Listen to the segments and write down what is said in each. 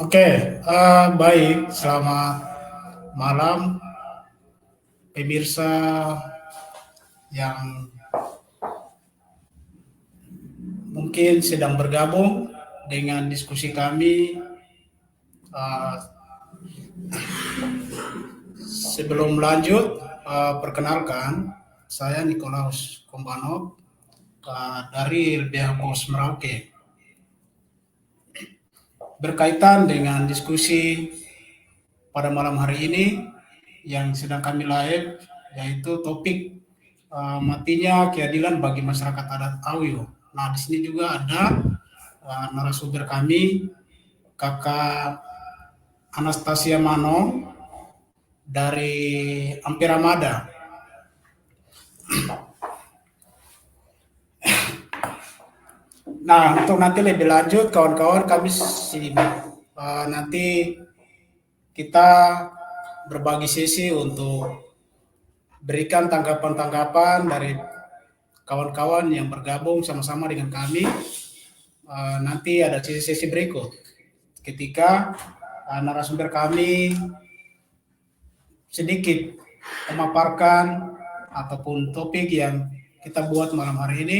Oke, baik. Selamat malam pemirsa yang mungkin sedang bergabung dengan diskusi kami. Sebelum lanjut, perkenalkan, saya Nikolaus Kombanov dari LBH Pos Merauke. Berkaitan dengan diskusi pada malam hari ini yang sedang kami live, yaitu topik matinya keadilan bagi masyarakat adat Awio. Nah, di sini juga ada narasumber kami, Kakak Anastasia Mano dari Ampera Mada. Nah, untuk nanti lebih lanjut, kawan-kawan, kami nanti kita berbagi sesi untuk berikan tanggapan-tanggapan dari kawan-kawan yang bergabung sama-sama dengan kami. Nanti ada sesi-sesi berikut ketika narasumber kami sedikit memaparkan ataupun topik yang kita buat malam hari ini,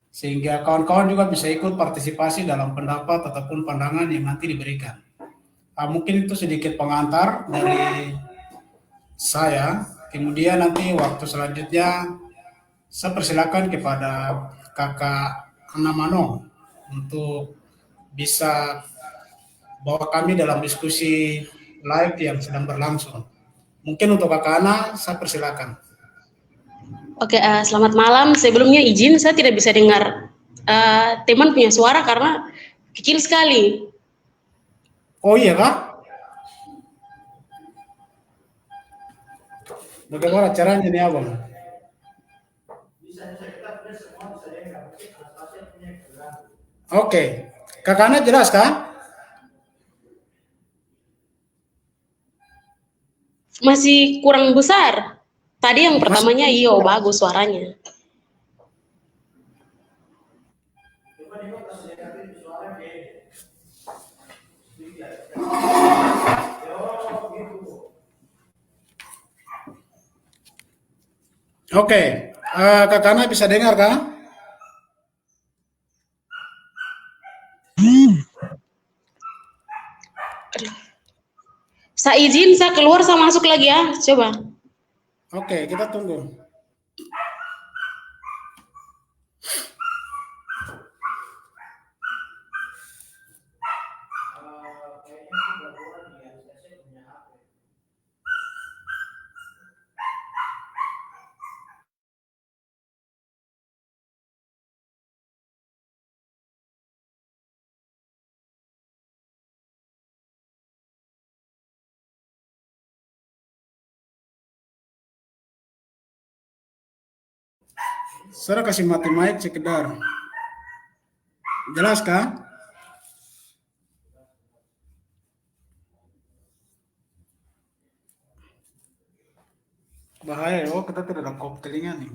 sehingga kawan-kawan juga bisa ikut partisipasi dalam pendapat ataupun pandangan yang nanti diberikan. Mungkin itu sedikit pengantar dari saya. Kemudian nanti waktu selanjutnya saya persilakan kepada Kakak Ana Mano untuk bisa bawa kami dalam diskusi live yang sedang berlangsung. Mungkin untuk Kakak Ana, saya persilakan. Oke, selamat malam. Sebelumnya izin, saya tidak bisa dengar teman punya suara karena kecil sekali. Oh iya, Kak? Bagaimana caranya nih, Abang? Oke. Kakak Ana jelas, Kak? Masih kurang besar. Tadi yang pertamanya iyo bagus suaranya. Oke, Kak Ana bisa dengar, Kak? Saya izin, saya keluar, saya masuk lagi ya. Coba. Oke, kita tunggu. Saya kasih mati mic sekedar. Jelas, Kak? Bahaya, kita tidak ada kop telinga nih.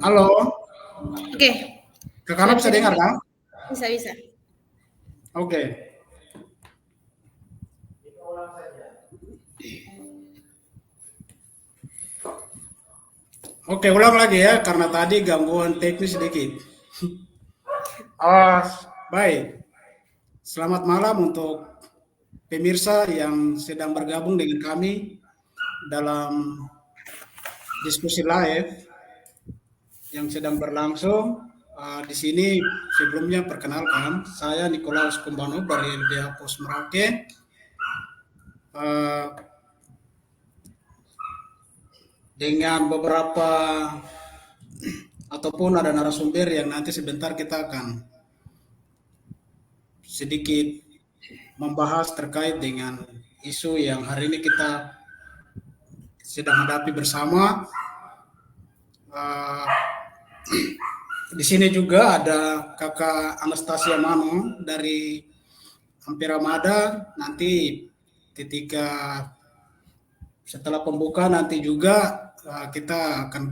Halo. Oke. Kak Ana bisa dengar, Kak? Bisa. Oke. Oke, ulang lagi ya, karena tadi gangguan teknis sedikit. Ah, baik. Selamat malam untuk pemirsa yang sedang bergabung dengan kami dalam diskusi live yang sedang berlangsung. Di sini sebelumnya perkenalkan, saya Nikolaus Kumbano dari LBH Pos Merauke. Ah, dengan beberapa ataupun ada narasumber yang nanti sebentar kita akan sedikit membahas terkait dengan isu yang hari ini kita sedang hadapi bersama. Uh, di sini juga ada Kakak Anastasia Mano dari Ampera Mada. Nanti ketika setelah pembuka nanti juga kita akan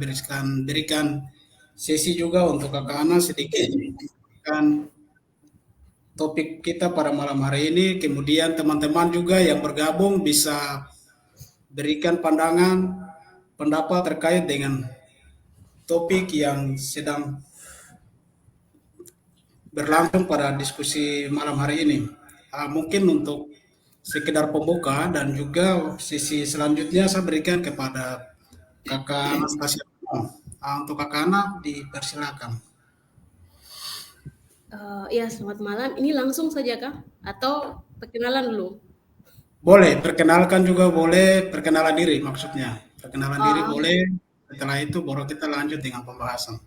berikan sesi juga untuk Kakak Ana sedikit kan topik kita pada malam hari ini. Kemudian teman-teman juga yang bergabung bisa berikan pandangan, pendapat terkait dengan topik yang sedang berlangsung pada diskusi malam hari ini. Mungkin untuk sekedar pembuka dan juga sisi selanjutnya saya berikan kepada Kakak Anastasia. Untuk Kakak Ana dipersilakan. Ya, selamat malam. Ini langsung saja kah? Atau perkenalan dulu? Boleh, perkenalkan juga boleh, perkenalan diri maksudnya. Perkenalan diri Oh, boleh, setelah itu baru kita lanjut dengan pembahasan.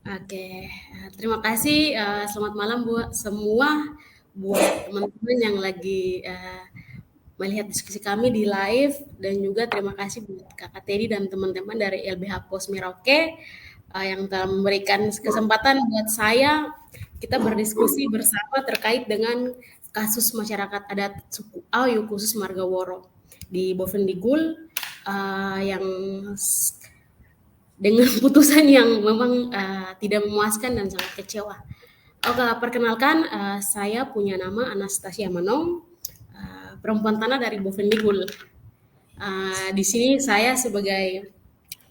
oke. Terima kasih. Selamat malam buat semua, buat teman-teman yang lagi melihat diskusi kami di live, dan juga terima kasih buat Kakak Teddy dan teman-teman dari LBH Pos Merauke yang telah memberikan kesempatan buat saya kita berdiskusi bersama terkait dengan kasus masyarakat adat suku Ayu khusus Margaworo di Bovendigul yang dengan putusan yang memang tidak memuaskan dan sangat kecewa. Oke, perkenalkan, saya punya nama Anastasia Manong, perempuan tanah dari Bovendigul. Di sini saya sebagai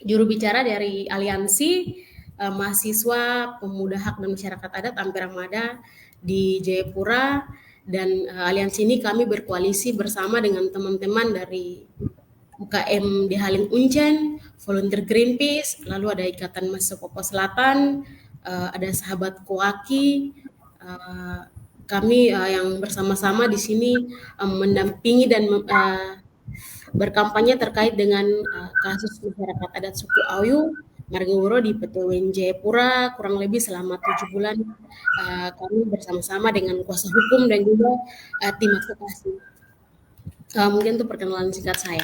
juru bicara dari aliansi mahasiswa pemuda hak dan masyarakat adat Ampera Mada di Jayapura, dan aliansi ini kami berkoalisi bersama dengan teman-teman dari UKM di Halim Uncen, Volunteer Greenpeace, lalu ada Ikatan Mahasiswa Papua Selatan, ada Sahabat Koaki. Kami yang bersama-sama di sini mendampingi dan berkampanye terkait dengan kasus masyarakat adat suku Ayu Margaworo di PT Jayapura kurang lebih selama 7 bulan. Kami bersama-sama dengan kuasa hukum dan juga tim advokasi. Mungkin itu perkenalan singkat saya.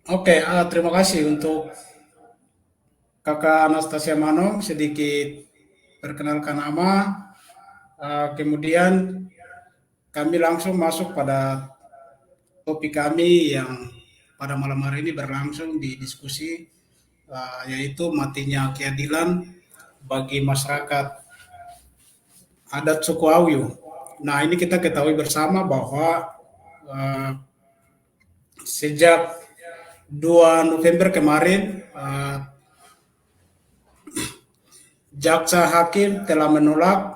Oke, terima kasih untuk Kakak Anastasia Mano, sedikit perkenalkan nama. Kemudian kami langsung masuk pada topik kami yang pada malam hari ini berlangsung di diskusi, yaitu matinya keadilan bagi masyarakat adat suku Ayu. Nah, ini kita ketahui bersama bahwa sejak 2 November kemarin, jaksa hakim telah menolak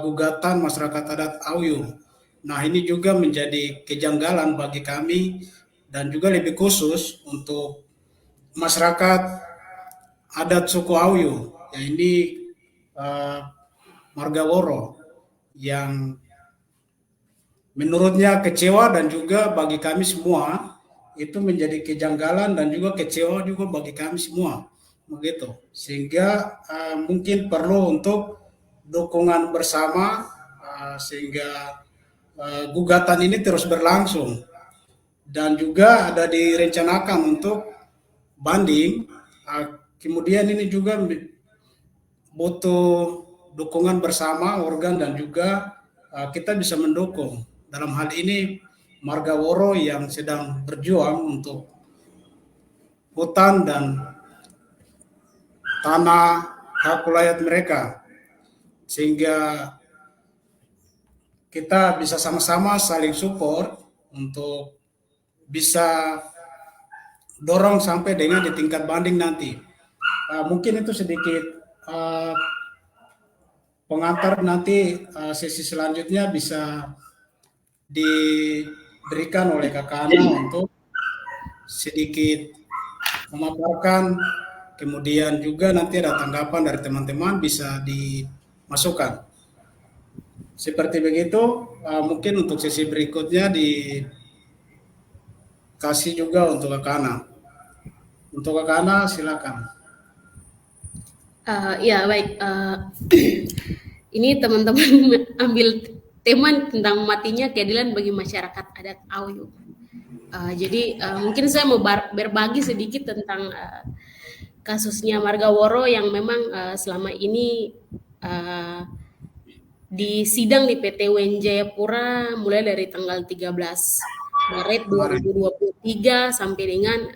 gugatan masyarakat adat Ayu. Nah, ini juga menjadi kejanggalan bagi kami dan juga lebih khusus untuk masyarakat adat suku Ayu, ya ini Margaworo, yang menurutnya kecewa dan juga bagi kami semua itu menjadi kejanggalan dan juga kecewa juga bagi kami semua, begitu. Sehingga mungkin perlu untuk dukungan bersama sehingga gugatan ini terus berlangsung, dan juga ada direncanakan untuk banding. Kemudian ini juga butuh dukungan bersama organ dan juga kita bisa mendukung. Dalam hal ini Margaworo yang sedang berjuang untuk hutan dan tanah hak wilayah mereka. sehingga kita bisa sama-sama saling support untuk bisa dorong sampai dengan di tingkat banding nanti. Mungkin itu sedikit uh, pengantar nanti sesi selanjutnya bisa diberikan oleh Kakak Ana untuk sedikit memaparkan, kemudian juga nanti ada tanggapan dari teman-teman bisa dimasukkan. Seperti begitu, mungkin untuk sesi berikutnya dikasih juga untuk Kakak Ana. Untuk Kakak Ana, silakan. Ya baik, ini teman-teman ambil tema tentang matinya keadilan bagi masyarakat adat Auyu. Jadi mungkin saya mau berbagi sedikit tentang kasusnya Marga Woro yang memang selama ini di sidang di PT UIN Jayapura mulai dari tanggal 13 Maret 2023 sampai dengan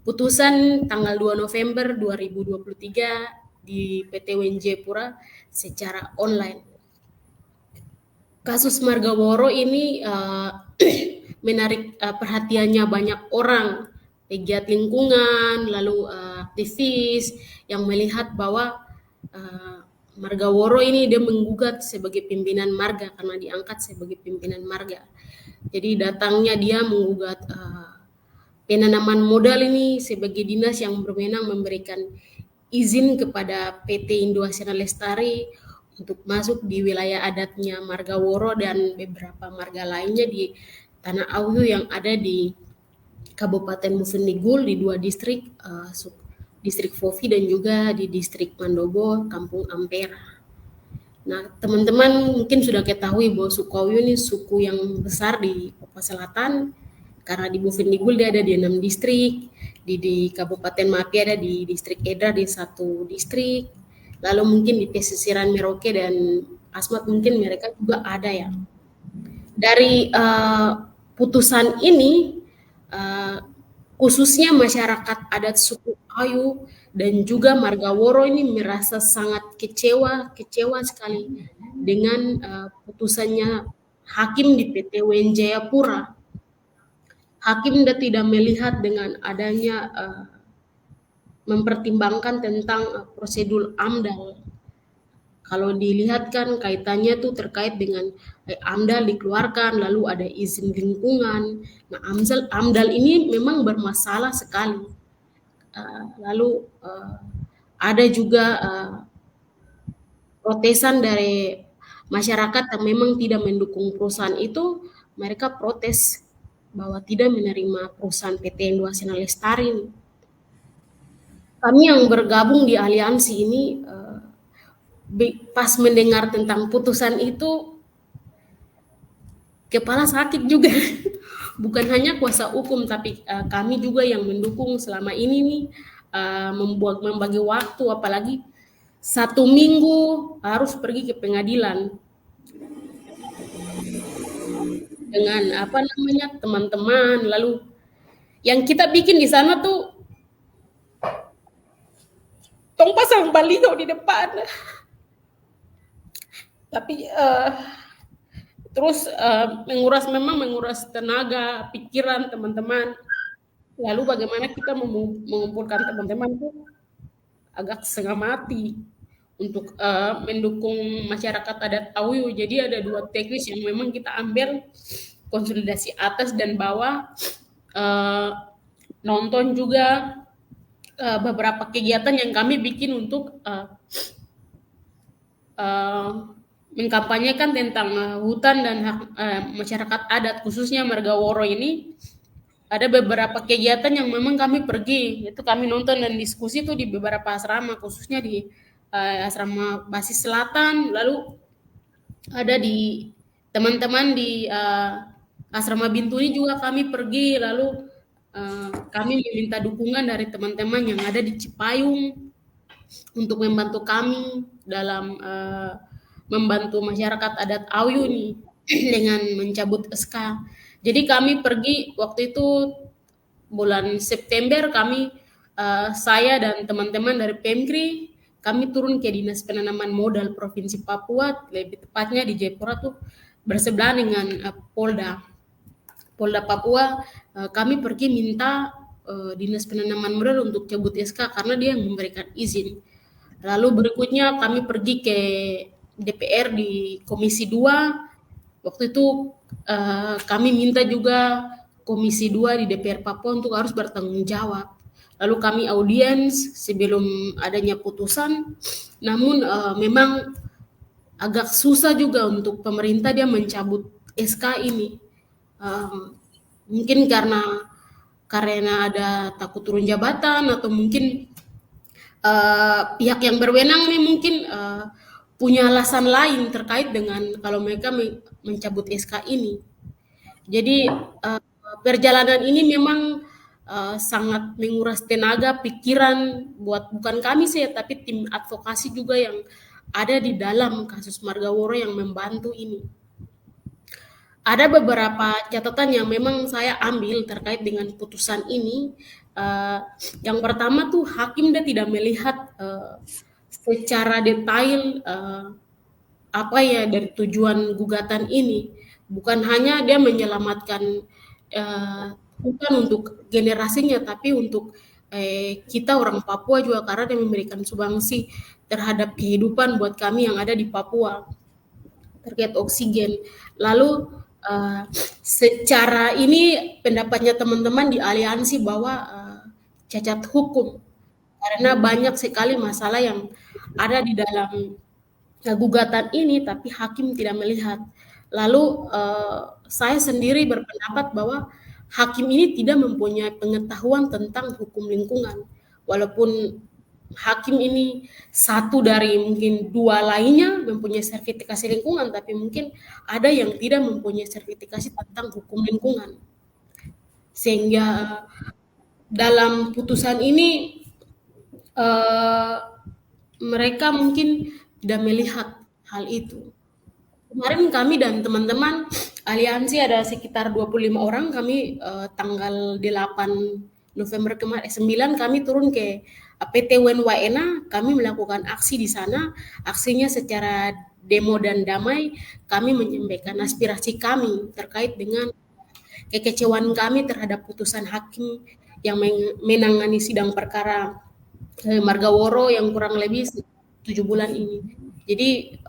putusan tanggal 2 November 2023 di PT UIN Jayapura secara online. Kasus Marga Woro ini menarik perhatiannya banyak orang, pegiat lingkungan, lalu aktivis yang melihat bahwa Marga Woro ini dia menggugat sebagai pimpinan marga karena diangkat sebagai pimpinan marga. Jadi datangnya dia menggugat penanaman modal ini sebagai dinas yang berwenang memberikan izin kepada PT Indoasiana Lestari untuk masuk di wilayah adatnya Marga Woro dan beberapa marga lainnya di Tanah Auyu yang ada di Kabupaten Bovendigul di 2 distrik, distrik Fofi dan juga di distrik Mandobo, Kampung Ampera. Nah, teman-teman mungkin sudah ketahui bahwa suku Auyu ini suku yang besar di Papua Selatan, karena di Bovendigul dia ada di 6 distrik, di Kabupaten Mapi ada di distrik Edra di 1 distrik, lalu mungkin di pesisiran Merauke dan Asmat mungkin mereka juga ada ya. Dari putusan ini khususnya masyarakat adat suku Auyu dan juga Marga Woro ini merasa sangat kecewa sekali dengan putusannya hakim di PT UIN Jayapura. Hakim tidak melihat dengan adanya mempertimbangkan tentang prosedur AMDAL. Kalau dilihat kan kaitannya tuh terkait dengan AMDAL dikeluarkan, lalu ada izin lingkungan. Nah, AMDAL ini memang bermasalah sekali. Lalu ada juga protesan dari masyarakat yang memang tidak mendukung perusahaan itu, mereka protes bahwa tidak menerima perusahaan PT Indoasiana Lestari. Kami yang bergabung di aliansi ini pas mendengar tentang putusan itu kepala sakit juga. Bukan hanya kuasa hukum tapi kami juga yang mendukung selama ini nih membagi waktu, apalagi 1 minggu harus pergi ke pengadilan dengan teman-teman, lalu yang kita bikin di sana tuh tong pasang baliho di depan, tapi terus menguras tenaga, pikiran teman-teman. Lalu bagaimana kita mengumpulkan teman-teman tuh agak setengah mati untuk mendukung masyarakat adat Auyu. Jadi ada 2 teknis yang memang kita ambil, konsolidasi atas dan bawah, nonton juga beberapa kegiatan yang kami bikin untuk mengkampanyekan tentang hutan dan hak masyarakat adat, khususnya Marga Woro ini. Ada beberapa kegiatan yang memang kami pergi, yaitu kami nonton dan diskusi itu di beberapa asrama, khususnya di asrama Basis Selatan, lalu ada di teman-teman di asrama Bintuni juga kami pergi, lalu kami meminta dukungan dari teman-teman yang ada di Cipayung untuk membantu kami dalam membantu masyarakat adat Auyu nih dengan mencabut SK. Jadi kami pergi waktu itu bulan September, kami saya dan teman-teman dari Pemkri kami turun ke Dinas Penanaman Modal Provinsi Papua, lebih tepatnya di Jayapura tuh bersebelahan dengan Polda Papua. Kami pergi minta Dinas Penanaman Modal untuk cabut SK karena dia yang memberikan izin. Lalu berikutnya kami pergi ke DPR di Komisi 2. Waktu itu kami minta juga Komisi 2 di DPR Papua untuk harus bertanggung jawab. Lalu kami audiens sebelum adanya putusan, namun memang agak susah juga untuk pemerintah dia mencabut SK ini. Mungkin karena ada takut turun jabatan, atau mungkin pihak yang berwenang nih mungkin punya alasan lain terkait dengan kalau mereka mencabut SK ini. Jadi perjalanan ini memang sangat menguras tenaga, pikiran buat bukan kami sih, tapi tim advokasi juga yang ada di dalam kasus Margaworo yang membantu ini. Ada beberapa catatan yang memang saya ambil terkait dengan putusan ini. Yang pertama tuh hakim dia tidak melihat secara detail apa ya dari tujuan gugatan ini. Bukan hanya dia menyelamatkan bukan untuk generasinya, tapi untuk kita orang Papua juga, karena dia memberikan sumbangsi terhadap kehidupan buat kami yang ada di Papua terkait oksigen. Lalu secara ini pendapatnya teman-teman di aliansi bahwa cacat hukum karena banyak sekali masalah yang ada di dalam gugatan ini, tapi hakim tidak melihat. Lalu saya sendiri berpendapat bahwa hakim ini tidak mempunyai pengetahuan tentang hukum lingkungan, walaupun hakim ini satu dari mungkin dua lainnya mempunyai sertifikasi lingkungan, tapi mungkin ada yang tidak mempunyai sertifikasi tentang hukum lingkungan. Sehingga dalam putusan ini mereka mungkin tidak melihat hal itu. Kemarin kami dan teman-teman aliansi ada sekitar 25 orang, kami tanggal 8 November kemarin 9 kami turun ke PT WEN Waena, kami melakukan aksi di sana. Aksinya secara demo dan damai, kami menyampaikan aspirasi kami terkait dengan kekecewaan kami terhadap putusan hakim yang menangani sidang perkara Margaworo yang kurang lebih 7 bulan ini. Jadi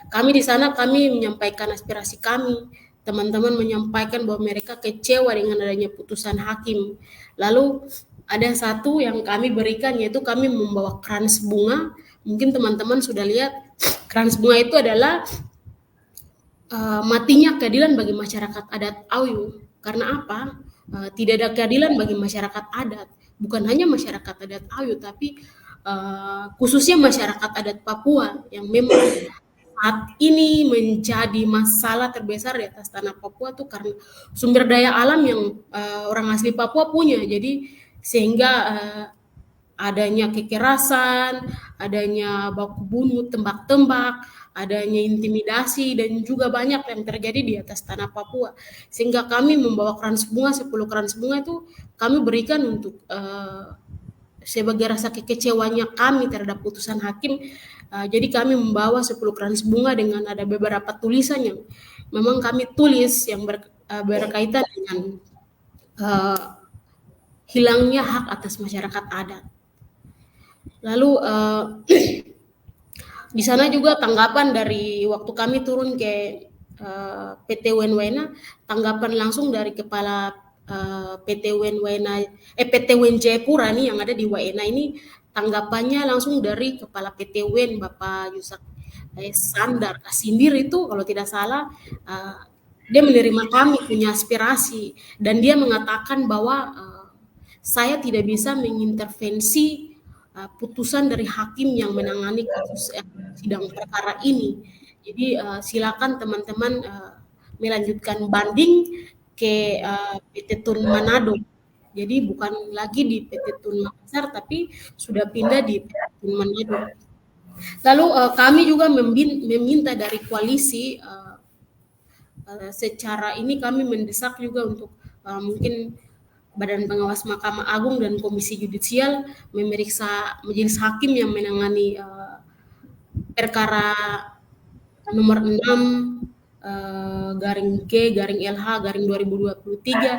kami di sana kami menyampaikan aspirasi kami. Teman-teman menyampaikan bahwa mereka kecewa dengan adanya putusan hakim. Lalu ada satu yang kami berikan, yaitu kami membawa krans bunga. Mungkin teman-teman sudah lihat, krans bunga itu adalah matinya keadilan bagi masyarakat adat Auyu. Karena apa? Tidak ada keadilan bagi masyarakat adat. Bukan hanya masyarakat adat Auyu, tapi khususnya masyarakat adat Papua yang memang saat ini menjadi masalah terbesar di atas tanah Papua tuh karena sumber daya alam yang orang asli Papua punya. Jadi sehingga adanya kekerasan, adanya baku bunuh, tembak-tembak, adanya intimidasi, dan juga banyak yang terjadi di atas tanah Papua. Sehingga kami membawa krans bunga, 10 krans bunga itu kami berikan untuk sebagai rasa kekecewanya kami terhadap putusan hakim. Jadi kami membawa 10 krans bunga dengan ada beberapa tulisan yang memang kami tulis yang berkaitan dengan hilangnya hak atas masyarakat adat. Lalu di sana juga tanggapan dari waktu kami turun ke PT WEN Waena, tanggapan langsung dari kepala PT WEN Waena, PT WEN Jayapura nih yang ada di Waena ini, tanggapannya langsung dari kepala PT WEN Bapak Yusak Sandar Kasindir itu kalau tidak salah. Dia menerima kami punya aspirasi dan dia mengatakan bahwa saya tidak bisa mengintervensi putusan dari hakim yang menangani kasus sidang perkara ini. Jadi silakan teman-teman melanjutkan banding ke PT Tun Manado. Jadi bukan lagi di PT Tun Makassar, tapi sudah pindah di PT Tun Manado. Lalu kami juga meminta dari koalisi, secara ini kami mendesak juga untuk mungkin Badan Pengawas Mahkamah Agung dan Komisi Yudisial memeriksa majelis hakim yang menangani perkara nomor 6 garing G garing LH garing 2023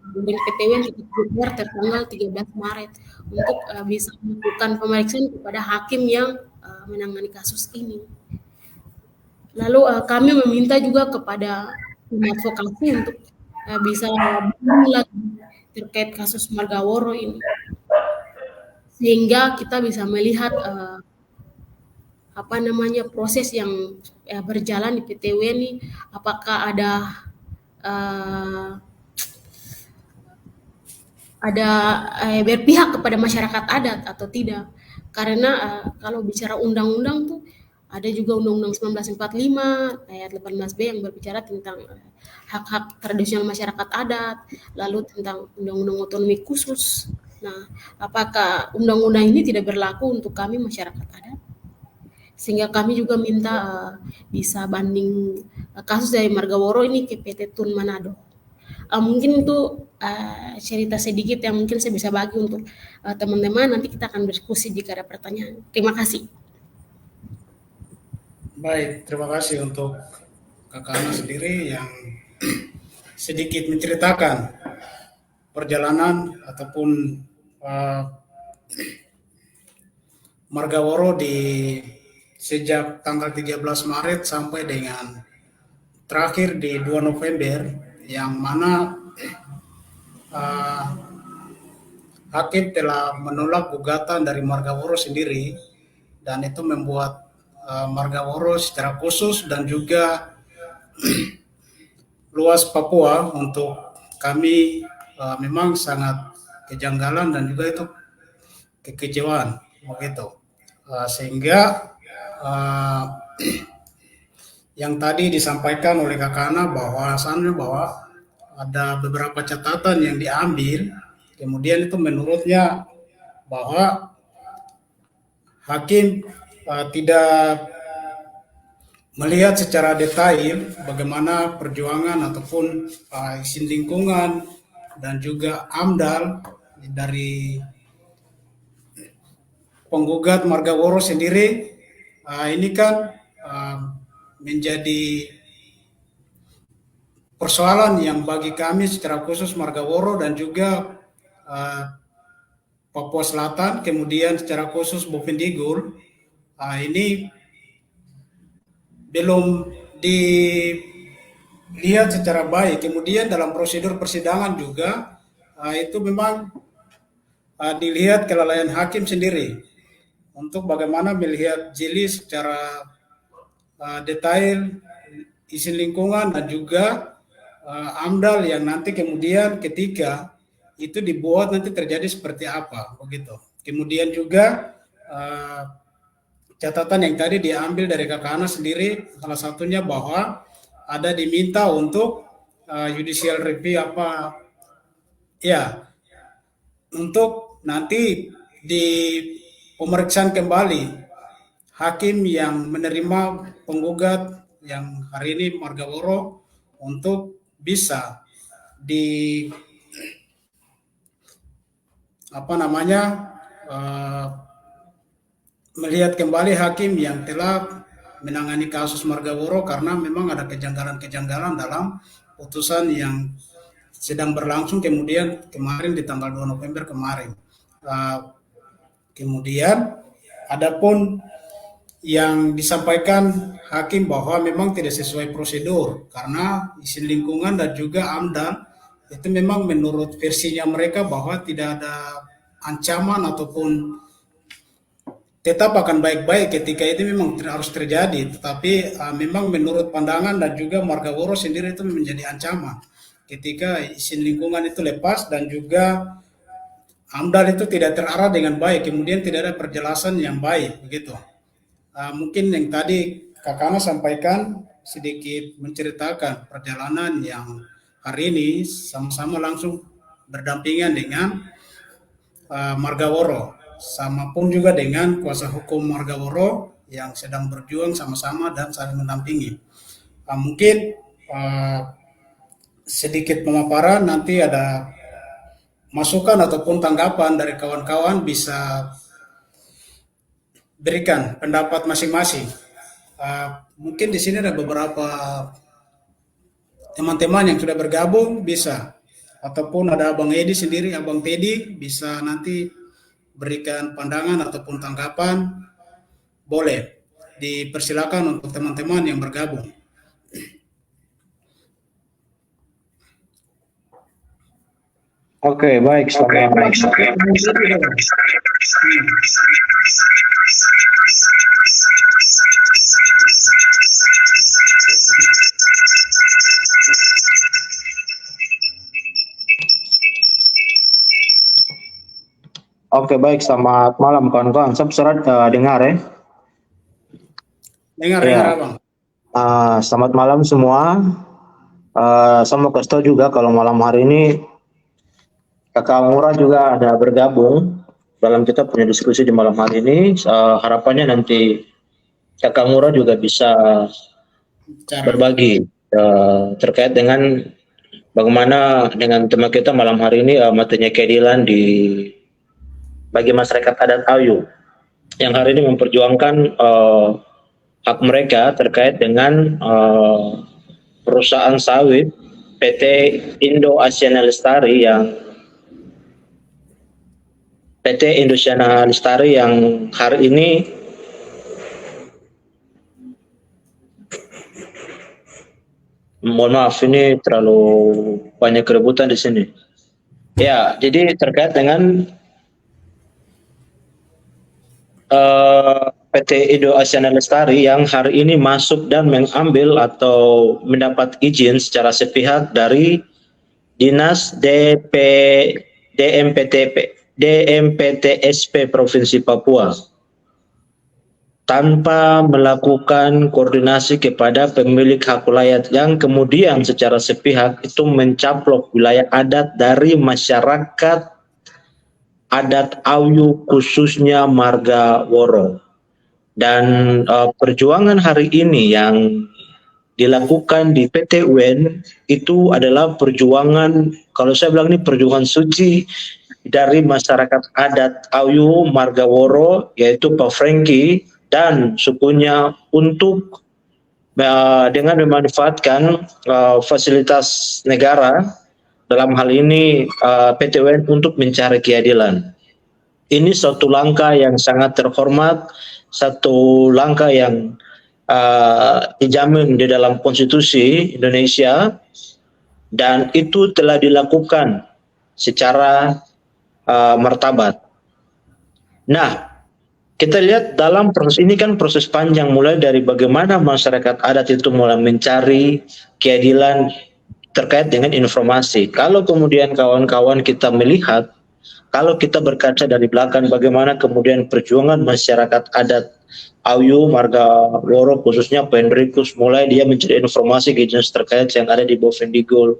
garing PTW yang DPR tertanggal 13 Maret untuk bisa melakukan pemeriksaan kepada hakim yang menangani kasus ini. Lalu kami meminta juga kepada tim advokasi untuk bisa banding lagi terkait kasus Margaworo ini, sehingga kita bisa melihat proses yang berjalan di PTW ini, apakah ada berpihak kepada masyarakat adat atau tidak. Karena kalau bicara undang-undang tuh ada juga Undang-Undang 1945 ayat 18B yang berbicara tentang hak-hak tradisional masyarakat adat, lalu tentang Undang-Undang Otonomi Khusus. Nah, apakah undang-undang ini tidak berlaku untuk kami masyarakat adat? Sehingga kami juga minta bisa banding kasus dari Margaworo ini ke PT Tun Manado. Mungkin itu cerita sedikit yang mungkin saya bisa bagi untuk teman-teman. Nanti kita akan berdiskusi jika ada pertanyaan. Terima kasih. Baik, terima kasih untuk Kakak Ana sendiri yang sedikit menceritakan perjalanan ataupun Margaworo di sejak tanggal 13 Maret sampai dengan terakhir di 2 November, yang mana hakim telah menolak gugatan dari Margaworo sendiri, dan itu membuat Margaworo secara khusus dan juga luas Papua untuk kami memang sangat kejanggalan dan juga itu kekecewaan begitu. Sehingga yang tadi disampaikan oleh Kakak Ana bahwasannya bahwa ada beberapa catatan yang diambil, kemudian itu menurutnya bahwa hakim tidak melihat secara detail bagaimana perjuangan ataupun izin lingkungan dan juga AMDAL dari penggugat Margaworo sendiri. Ini kan menjadi persoalan yang bagi kami secara khusus Margaworo dan juga Papua Selatan, kemudian secara khusus Bovendigul, ini belum dilihat secara baik. Kemudian dalam prosedur persidangan juga itu memang dilihat kelalaian hakim sendiri untuk bagaimana melihat jeli secara detail izin lingkungan dan juga AMDAL yang nanti kemudian ketika itu dibuat nanti terjadi seperti apa begitu. Kemudian juga catatan yang tadi diambil dari Kakak Ana sendiri, salah satunya bahwa ada diminta untuk judicial review untuk nanti di pemeriksaan kembali hakim yang menerima penggugat yang hari ini Margaworo untuk bisa melihat kembali hakim yang telah menangani kasus Margaworo, karena memang ada kejanggalan-kejanggalan dalam putusan yang sedang berlangsung kemudian kemarin di tanggal 2 November kemarin. Kemudian adapun yang disampaikan hakim bahwa memang tidak sesuai prosedur karena izin lingkungan dan juga AMDAL itu memang menurut versinya mereka bahwa tidak ada ancaman ataupun tetap akan baik-baik ketika itu memang harus terjadi, tetapi memang menurut pandangan dan juga Margaworo sendiri itu menjadi ancaman ketika izin lingkungan itu lepas dan juga AMDAL itu tidak terarah dengan baik, kemudian tidak ada perjelasan yang baik begitu. Mungkin yang tadi Kakak Ana sampaikan sedikit menceritakan perjalanan yang hari ini sama-sama langsung berdampingan dengan Margaworo, sama pun juga dengan kuasa hukum Margaworo yang sedang berjuang sama-sama dan saling mendampingi. Mungkin sedikit pemaparan, nanti ada masukan ataupun tanggapan dari kawan-kawan bisa berikan pendapat masing-masing. Mungkin di sini ada beberapa teman-teman yang sudah bergabung bisa, ataupun ada Abang Edi sendiri, Abang Teddy bisa nanti berikan pandangan ataupun tanggapan, boleh dipersilakan untuk teman-teman yang bergabung. Oke, baik. Oke, baik. Selamat malam kawan-kawan. Saya surat dengar ya. Dengar, Ya. dengar Abang. Selamat malam semua. Saya mau kasih tahu juga kalau malam hari ini Kakak Ngurah juga ada bergabung dalam kita punya diskusi di malam hari ini. Harapannya nanti Kakak Ngurah juga bisa berbagi terkait dengan bagaimana dengan tema kita malam hari ini, matanya keadilan bagi masyarakat adat Ayu yang hari ini memperjuangkan hak mereka terkait dengan perusahaan sawit PT Indo Asiana Lestari yang hari ini mohon maaf, ini terlalu banyak keributan di sini. Ya, jadi terkait dengan PT Indo Asiana Lestari yang hari ini masuk dan mengambil atau mendapat izin secara sepihak dari Dinas DMPTSP Provinsi Papua tanpa melakukan koordinasi kepada pemilik hak wilayah yang kemudian secara sepihak itu mencaplok wilayah adat dari masyarakat adat Ayu khususnya Marga Woro. Dan perjuangan hari ini yang dilakukan di PT UN itu adalah perjuangan, kalau saya bilang ini perjuangan suci dari masyarakat adat Ayu Marga Woro, yaitu Pak Franky dan sukunya untuk dengan memanfaatkan fasilitas negara, dalam hal ini PT UN untuk mencari keadilan. Ini suatu langkah yang sangat terhormat, satu langkah yang dijamin di dalam konstitusi Indonesia, dan itu telah dilakukan secara martabat. Nah, kita lihat dalam proses ini kan proses panjang, mulai dari bagaimana masyarakat adat itu mulai mencari keadilan terkait dengan informasi. Kalau kemudian kawan-kawan kita melihat, kalau kita berkaca dari belakang bagaimana kemudian perjuangan masyarakat adat Ayu Marga Woro khususnya Pak Hendrikus, mulai dia mencari informasi jenis terkait yang ada di Bovendigul.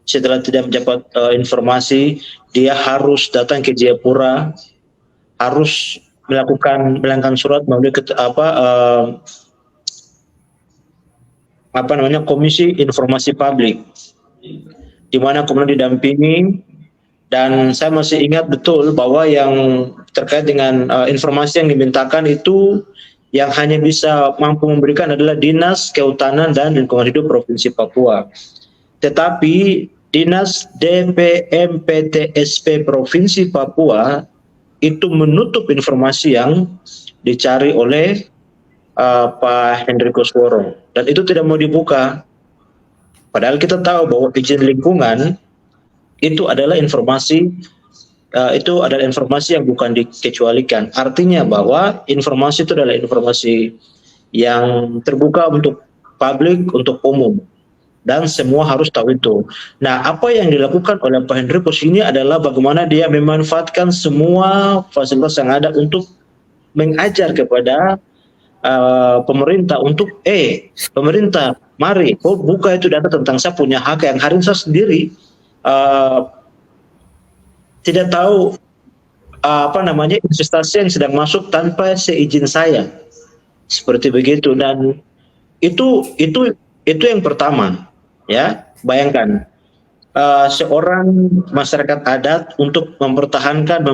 Setelah tidak mendapat informasi, dia harus datang ke Jayapura, harus melakukan surat melalui Komisi Informasi Publik, di mana kemudian didampingi, dan saya masih ingat betul bahwa yang terkait dengan informasi yang dimintakan itu yang hanya bisa mampu memberikan adalah Dinas Kehutanan dan Lingkungan Hidup Provinsi Papua. Tetapi Dinas DPMPTSP Provinsi Papua itu menutup informasi yang dicari oleh Pak Hendrikus Woro, dan itu tidak mau dibuka. Padahal kita tahu bahwa izin lingkungan itu adalah informasi yang bukan dikecualikan. Artinya bahwa informasi itu adalah informasi yang terbuka untuk publik, untuk umum, dan semua harus tahu itu. Nah, apa yang dilakukan oleh Pak Hendrikus ini adalah bagaimana dia memanfaatkan semua fasilitas yang ada untuk mengajar kepada pemerintah untuk pemerintah, mari buka itu data tentang saya punya hak yang hari ini saya sendiri tidak tahu investasi yang sedang masuk tanpa seizin saya, seperti begitu. Dan itu yang pertama, ya, bayangkan seorang masyarakat adat untuk mempertahankan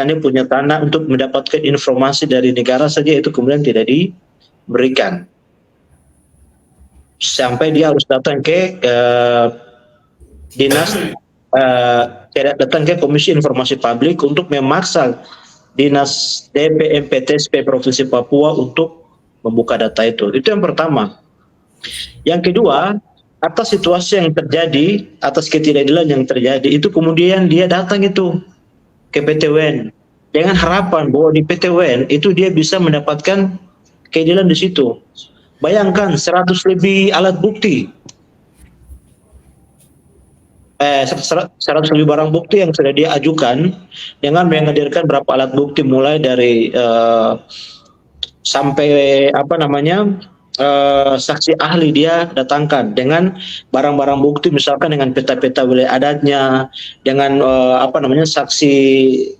dia punya tanah untuk mendapatkan informasi dari negara saja itu kemudian tidak diberikan. Sampai dia harus datang ke dinas, datang ke Komisi Informasi Publik untuk memaksa dinas DPMPTSP Provinsi Papua untuk membuka data itu. Itu yang pertama. Yang kedua, atas situasi yang terjadi, atas ketidakadilan yang terjadi, itu kemudian dia datang itu ke PT UN dengan harapan bahwa di PT UN itu dia bisa mendapatkan keadilan di situ. Bayangkan 100 lebih alat bukti, 100 lebih barang bukti yang sudah dia ajukan dengan menghadirkan berapa alat bukti mulai dari sampai saksi ahli dia datangkan dengan barang-barang bukti misalkan dengan peta-peta wilayah adatnya, dengan saksi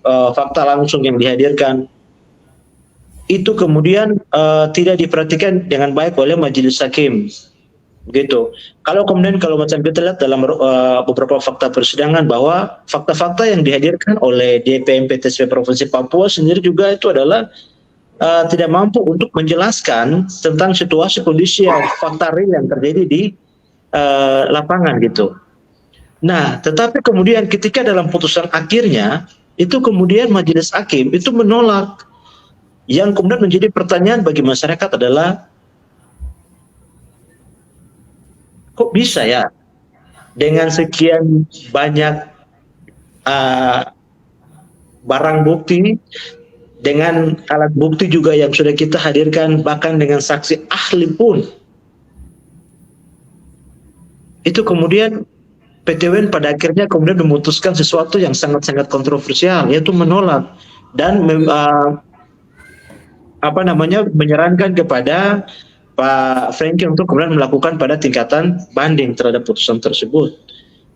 fakta langsung yang dihadirkan. Itu kemudian tidak diperhatikan dengan baik oleh majelis hakim. Begitu. Kalau macam kita lihat dalam beberapa fakta persidangan bahwa fakta-fakta yang dihadirkan oleh DPMPTSP Provinsi Papua sendiri juga itu adalah tidak mampu untuk menjelaskan tentang situasi kondisi yang fakta real yang terjadi di lapangan gitu. Nah, tetapi kemudian ketika dalam putusan akhirnya itu kemudian majelis hakim itu menolak. Yang kemudian menjadi pertanyaan bagi masyarakat adalah kok bisa ya dengan sekian banyak barang bukti, dengan alat bukti juga yang sudah kita hadirkan, bahkan dengan saksi ahli pun, itu kemudian PT UN pada akhirnya kemudian memutuskan sesuatu yang sangat-sangat kontroversial, yaitu menolak dan menyarankan kepada Pak Franky untuk kemudian melakukan pada tingkatan banding terhadap putusan tersebut.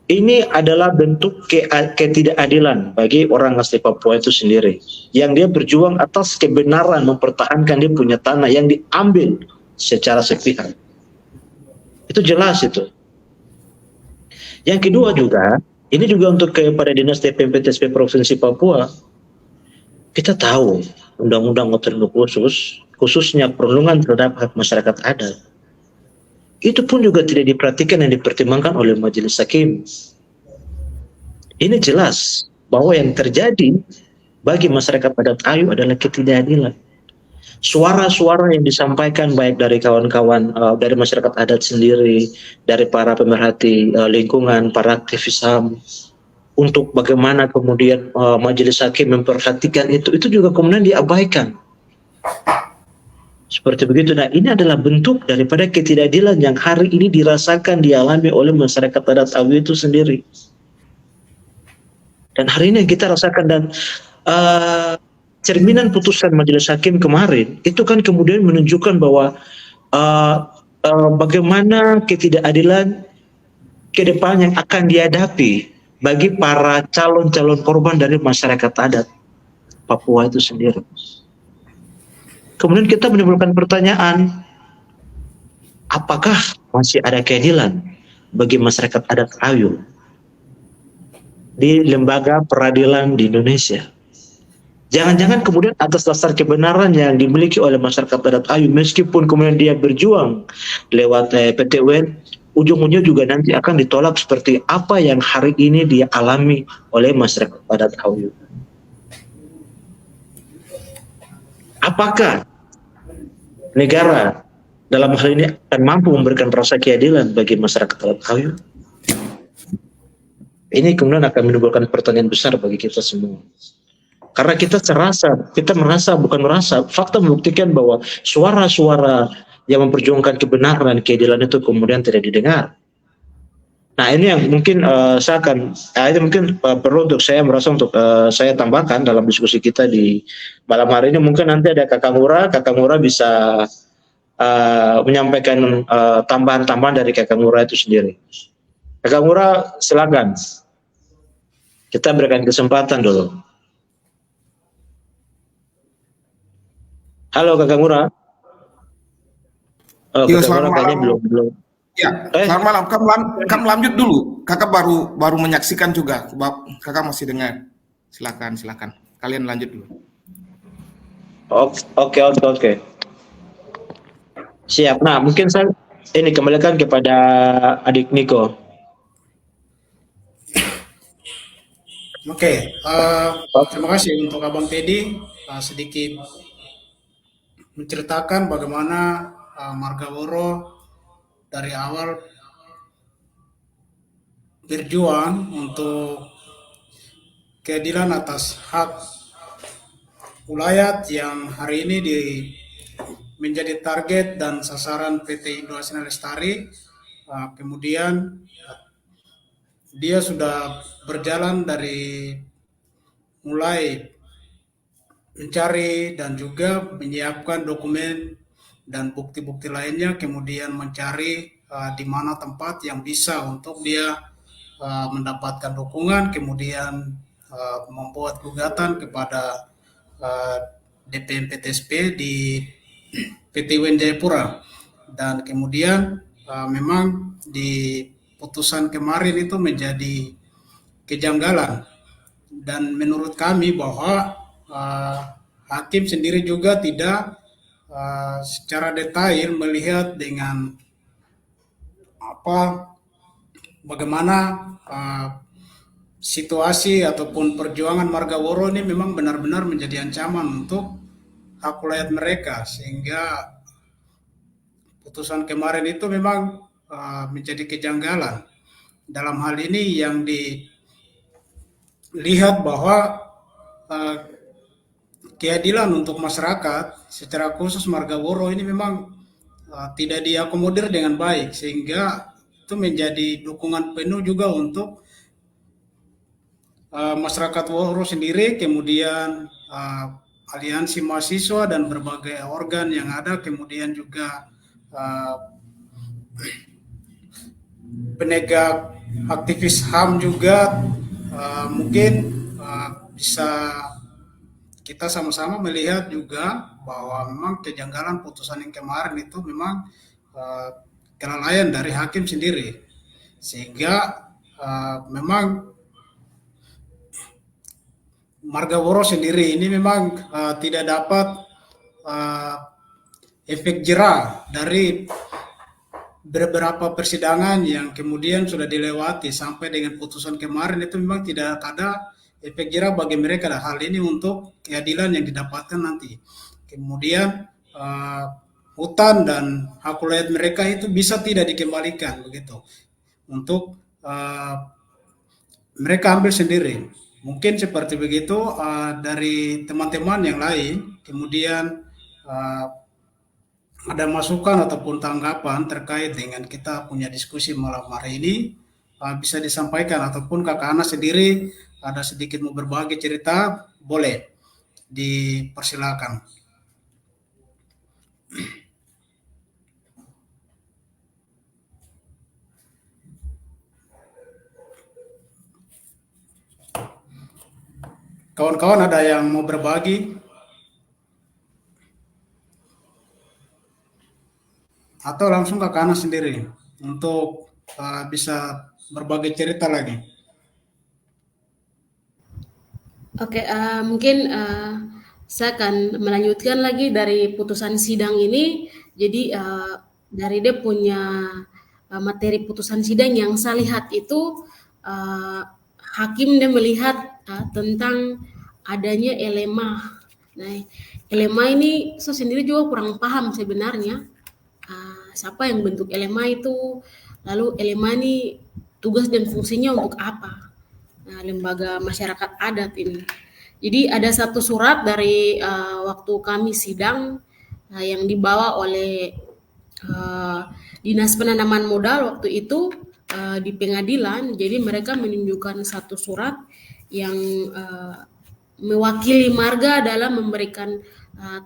Ini adalah bentuk ketidakadilan bagi orang asli Papua itu sendiri, yang dia berjuang atas kebenaran mempertahankan dia punya tanah yang diambil secara sepihak. Itu jelas itu. Yang kedua juga, ini juga untuk kepada dinas DPMPTSP Provinsi Papua. Kita tahu Undang-Undang Otonomi khususnya perlindungan terhadap hak masyarakat adat, itu pun juga tidak diperhatikan dan dipertimbangkan oleh majelis hakim. Ini jelas bahwa yang terjadi bagi masyarakat adat Ayu adalah ketidakadilan. Suara-suara yang disampaikan baik dari kawan-kawan dari masyarakat adat sendiri, dari para pemerhati lingkungan, para aktivis HAM, untuk bagaimana kemudian majelis hakim memperhatikan itu juga kemudian diabaikan. Seperti begitu. Nah, ini adalah bentuk daripada ketidakadilan yang hari ini dirasakan, dialami oleh masyarakat adat Ayu itu sendiri. Dan hari ini yang kita rasakan, dan cerminan putusan majelis hakim kemarin itu kan kemudian menunjukkan bahwa bagaimana ketidakadilan ke depan yang akan dihadapi bagi para calon-calon korban dari masyarakat adat Papua itu sendiri. Kemudian kita menimbulkan pertanyaan, apakah masih ada keadilan bagi masyarakat adat Ayu di lembaga peradilan di Indonesia? Jangan-jangan kemudian atas dasar kebenaran yang dimiliki oleh masyarakat adat Ayu, meskipun kemudian dia berjuang lewat PT UN, ujung-ujungnya juga nanti akan ditolak seperti apa yang hari ini dia alami oleh masyarakat adat Ayu. Apakah negara dalam hal ini akan mampu memberikan rasa keadilan bagi masyarakat adat Ayu? Ini kemudian akan menimbulkan pertanyaan besar bagi kita semua. Karena kita fakta membuktikan bahwa suara-suara yang memperjuangkan kebenaran, keadilan itu kemudian tidak didengar. Nah, ini yang mungkin itu mungkin perlu untuk saya saya tambahkan dalam diskusi kita di malam hari ini. Mungkin nanti ada Kakak Ngurah bisa menyampaikan tambahan-tambahan dari Kakak Ngurah itu sendiri. Kakak Ngurah, silakan. Kita berikan kesempatan dulu. Halo Kakak Ngurah. Kakak Ngurah kayaknya belum. Ya, Eh, selamat malam. Kamu lanjut dulu. Kakak baru menyaksikan juga. Kakak masih dengar. Silakan. Kalian lanjut dulu. oke. Siap. Nah, mungkin saya ini kembalikan kepada adik Niko. Oke, terima kasih untuk Abang Teddy sedikit menceritakan bagaimana Margaworo dari awal berjuang untuk keadilan atas hak ulayat yang hari ini menjadi target dan sasaran PT Indonesia Lestari. Kemudian dia sudah berjalan dari mulai mencari dan juga menyiapkan dokumen dan bukti-bukti lainnya, kemudian mencari di mana tempat yang bisa untuk dia mendapatkan dukungan, kemudian membuat gugatan kepada DPM PTSP di PT UN Jayapura. Dan kemudian memang di putusan kemarin itu menjadi kejanggalan, dan menurut kami bahwa hakim sendiri juga tidak secara detail melihat dengan bagaimana situasi ataupun perjuangan Margaworo ini memang benar-benar menjadi ancaman untuk hak rakyat mereka, sehingga putusan kemarin itu memang menjadi kejanggalan. Dalam hal ini yang dilihat bahwa keadilan untuk masyarakat secara khusus Margaworo ini memang tidak diakomodir dengan baik, sehingga itu menjadi dukungan penuh juga untuk masyarakat Woro sendiri, kemudian aliansi mahasiswa dan berbagai organ yang ada, kemudian juga penegak aktivis HAM juga. Mungkin bisa kita sama-sama melihat juga bahwa memang kejanggalan putusan yang kemarin itu memang kelalaian dari hakim sendiri, sehingga memang Margaworo sendiri ini memang tidak dapat efek jera dari beberapa persidangan yang kemudian sudah dilewati sampai dengan putusan kemarin. Itu memang tidak ada efek jera bagi mereka. Hal ini untuk keadilan yang didapatkan nanti. Kemudian hutan dan hak rakyat mereka itu bisa tidak dikembalikan begitu. Untuk mereka ambil sendiri. Mungkin seperti begitu dari teman-teman yang lain. Kemudian ada masukan ataupun tanggapan terkait dengan kita punya diskusi malam hari ini, bisa disampaikan, ataupun Kakak Ana sendiri ada sedikit mau berbagi cerita, boleh dipersilakan. Kawan-kawan ada yang mau berbagi? Atau langsung Kakak Ana sendiri untuk bisa berbagi cerita lagi? Oke, mungkin saya akan melanjutkan lagi dari putusan sidang ini. Jadi dari dia punya materi putusan sidang yang saya lihat itu hakim dia melihat tentang adanya elema. Nah, elema ini saya sendiri juga kurang paham sebenarnya siapa yang bentuk elema itu, lalu elema ini tugas dan fungsinya untuk apa. Nah, lembaga masyarakat adat ini. Jadi ada satu surat dari waktu kami sidang yang dibawa oleh Dinas Penanaman Modal waktu itu di pengadilan. Jadi mereka menunjukkan satu surat yang mewakili marga dalam memberikan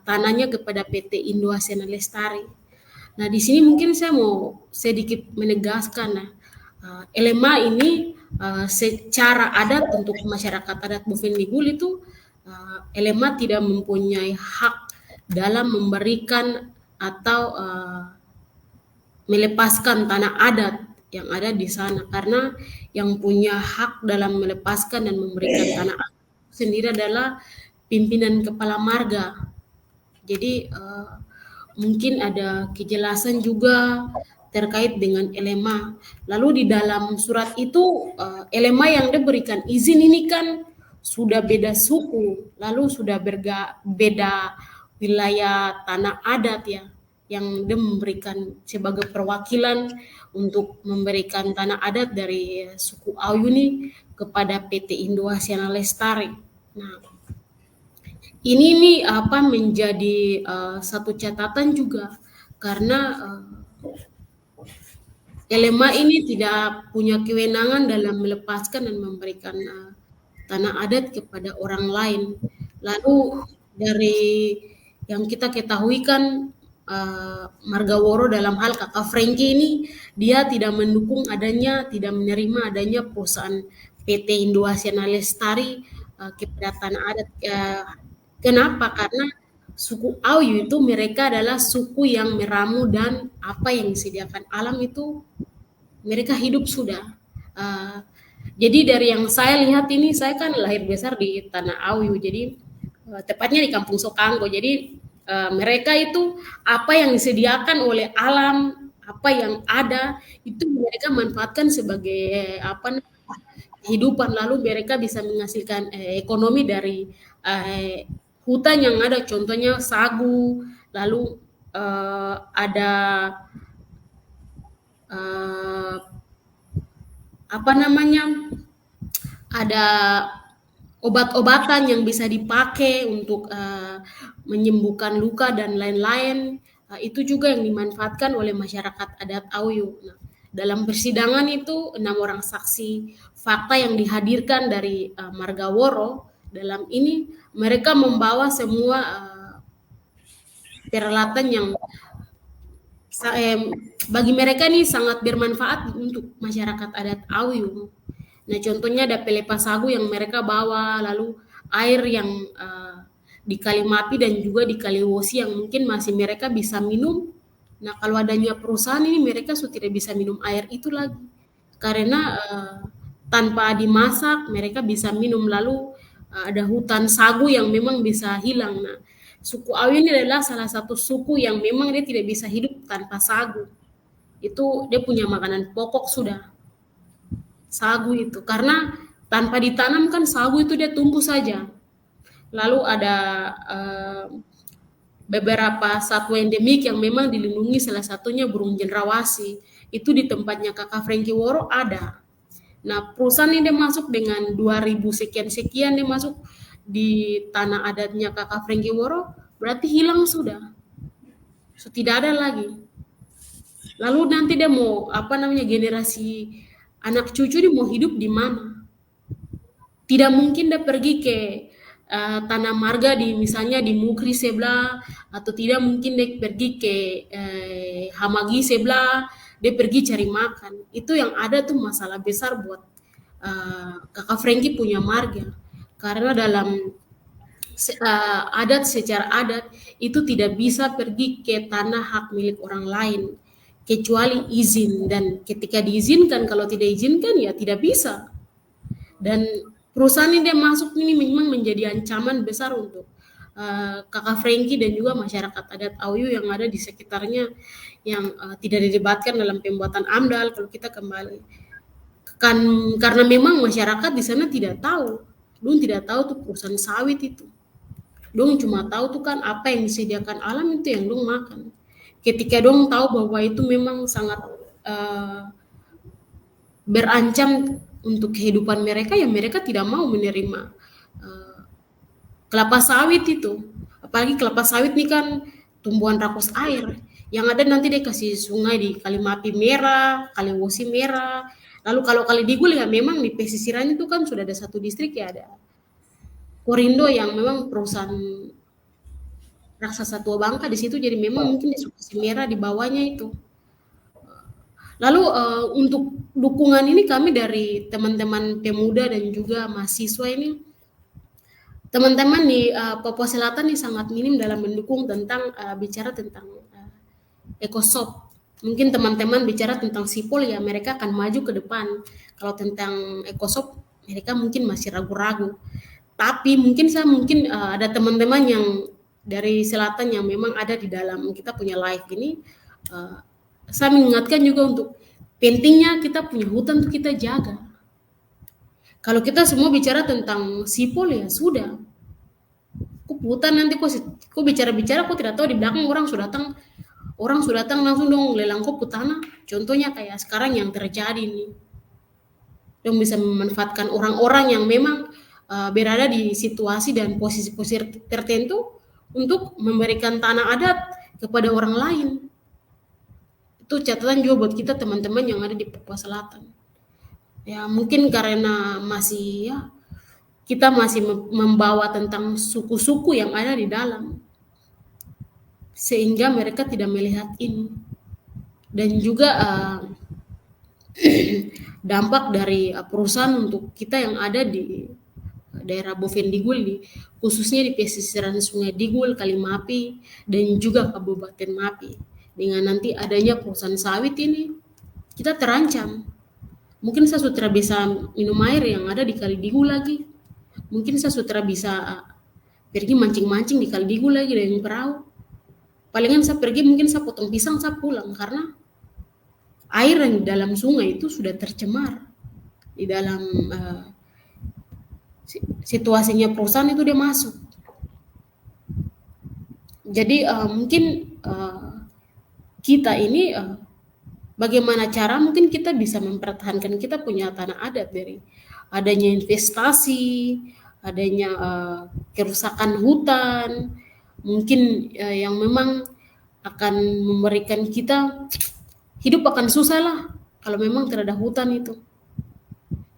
tanahnya kepada PT Indonesia Lestari. Nah, di sini mungkin saya mau sedikit menegaskan elema ini secara adat untuk masyarakat adat Bovendigul itu elema tidak mempunyai hak dalam memberikan atau melepaskan tanah adat yang ada di sana, karena yang punya hak dalam melepaskan dan memberikan tanah adat sendiri adalah pimpinan kepala marga. Jadi mungkin ada kejelasan juga terkait dengan LMA. Lalu di dalam surat itu LMA yang diberikan izin ini kan sudah beda suku, lalu sudah beda wilayah tanah adat ya, yang dia memberikan sebagai perwakilan untuk memberikan tanah adat dari suku Auyu ini kepada PT Indo Asiana Lestari. Nah, ini nih apa menjadi satu catatan juga, karena LMA ini tidak punya kewenangan dalam melepaskan dan memberikan tanah adat kepada orang lain. Lalu dari yang kita ketahui kan Margaworo dalam hal Kakak Franky ini dia tidak mendukung adanya, tidak menerima adanya perusahaan PT Indo Asiana Lestari kepada tanah adat. Kenapa? Karena suku Auyu itu mereka adalah suku yang meramu dan apa yang disediakan alam itu mereka hidup sudah. Jadi dari yang saya lihat ini, saya kan lahir besar di tanah Auyu, jadi tepatnya di Kampung Sokanggo. Jadi mereka itu apa yang disediakan oleh alam, apa yang ada itu mereka manfaatkan sebagai apa kehidupan, lalu mereka bisa menghasilkan ekonomi dari hutan yang ada, contohnya sagu, lalu ada apa namanya, ada obat-obatan yang bisa dipakai untuk menyembuhkan luka dan lain-lain. Itu juga yang dimanfaatkan oleh masyarakat adat Auyu. Nah, dalam persidangan itu 6 orang saksi fakta yang dihadirkan dari Margaworo dalam ini, mereka membawa semua peralatan yang bagi mereka ini sangat bermanfaat untuk masyarakat adat Auyu. Nah, contohnya ada pelepas sagu yang mereka bawa, lalu air yang di Kalimapi dan juga di Kaliwosi yang mungkin masih mereka bisa minum. Nah, kalau adanya perusahaan ini mereka sudah tidak bisa minum air itu lagi, karena tanpa dimasak mereka bisa minum. Lalu ada hutan sagu yang memang bisa hilang. Nah, suku Auyu ini adalah salah satu suku yang memang dia tidak bisa hidup tanpa sagu. Itu dia punya makanan pokok sudah, sagu itu, karena tanpa ditanam kan sagu itu dia tumbuh saja. Lalu ada beberapa satwa endemik yang memang dilindungi, salah satunya burung jendrawasi. Itu di tempatnya Kakak Franky Woro ada. Nah, perusahaan ini dia masuk dengan 2000 sekian dia masuk di tanah adatnya Kakak Franky Woro, berarti hilang sudah. So, tidak ada lagi. Lalu nanti dia mau apa namanya, generasi anak cucu dia mau hidup di mana? Tidak mungkin dia pergi ke tanah marga di misalnya di Mukri sebelah, atau tidak mungkin dia pergi ke Hamagi sebelah, dia pergi cari makan. Itu yang ada tuh masalah besar buat Kakak Franky punya marga, karena dalam adat, secara adat itu tidak bisa pergi ke tanah hak milik orang lain kecuali izin, dan ketika diizinkan, kalau tidak izinkan ya tidak bisa. Dan perusahaan ini dia masuk ini memang menjadi ancaman besar untuk Kakak Franky dan juga masyarakat adat Auyu yang ada di sekitarnya, yang tidak didebatkan dalam pembuatan AMDAL. Kalau kita kembali kan, karena memang masyarakat di sana tidak tahu, dong tidak tahu tuh perusahaan sawit itu, dong cuma tahu tuh kan apa yang disediakan alam itu yang dong makan. Ketika dong tahu bahwa itu memang sangat berancam untuk kehidupan mereka, ya mereka tidak mau menerima kelapa sawit itu. Apalagi kelapa sawit ini kan tumbuhan rakus air, yang ada nanti dia kasih sungai di Kalimapi merah, Kaliwosi merah. Lalu kalau Kalidigul ya memang di pesisiran itu kan sudah ada satu distrik ya, ada Korindo yang memang perusahaan raksasa tua Bangka di situ, jadi memang mungkin di Sulawesi merah di bawahnya itu. Lalu untuk dukungan ini kami dari teman-teman pemuda dan juga mahasiswa ini, teman-teman di Papua Selatan ini sangat minim dalam mendukung tentang bicara tentang ekosop. Mungkin teman-teman bicara tentang sipol ya mereka akan maju ke depan. Kalau tentang ekosop mereka mungkin masih ragu-ragu. Tapi mungkin ada teman-teman yang dari selatan yang memang ada di dalam kita punya live ini. Saya mengingatkan juga untuk pentingnya kita punya hutan untuk kita jaga. Kalau kita semua bicara tentang sipol ya sudah. Kok hutan nanti kok bicara-bicara kok tidak tahu di belakang orang sudah datang langsung dong lelang kopu tanah. Contohnya kayak sekarang yang terjadi nih. Dong bisa memanfaatkan orang-orang yang memang berada di situasi dan posisi-posisi tertentu untuk memberikan tanah adat kepada orang lain. Itu catatan juga buat kita teman-teman yang ada di Papua Selatan. Ya mungkin karena masih ya kita masih membawa tentang suku-suku yang ada di dalam. Sehingga mereka tidak melihat ini. Dan juga dampak dari perusahaan untuk kita yang ada di daerah Bovendigul, khususnya di pesisiran Sungai Digul, Kalimapi, dan juga Kabupaten Mapi. Dengan nanti adanya perusahaan sawit ini, kita terancam. Mungkin saya sudah bisa minum air yang ada di Kali Digul lagi. Mungkin saya sudah bisa pergi mancing-mancing di Kali Digul lagi dengan perahu. Palingan saya pergi mungkin saya potong pisang saya pulang karena air yang di dalam sungai itu sudah tercemar. Di dalam situasinya perusahaan itu dia masuk. Jadi mungkin kita ini bagaimana cara mungkin kita bisa mempertahankan kita punya tanah adat dari adanya investasi, adanya kerusakan hutan, mungkin yang memang akan memberikan kita hidup akan susah lah kalau memang tidak ada hutan itu.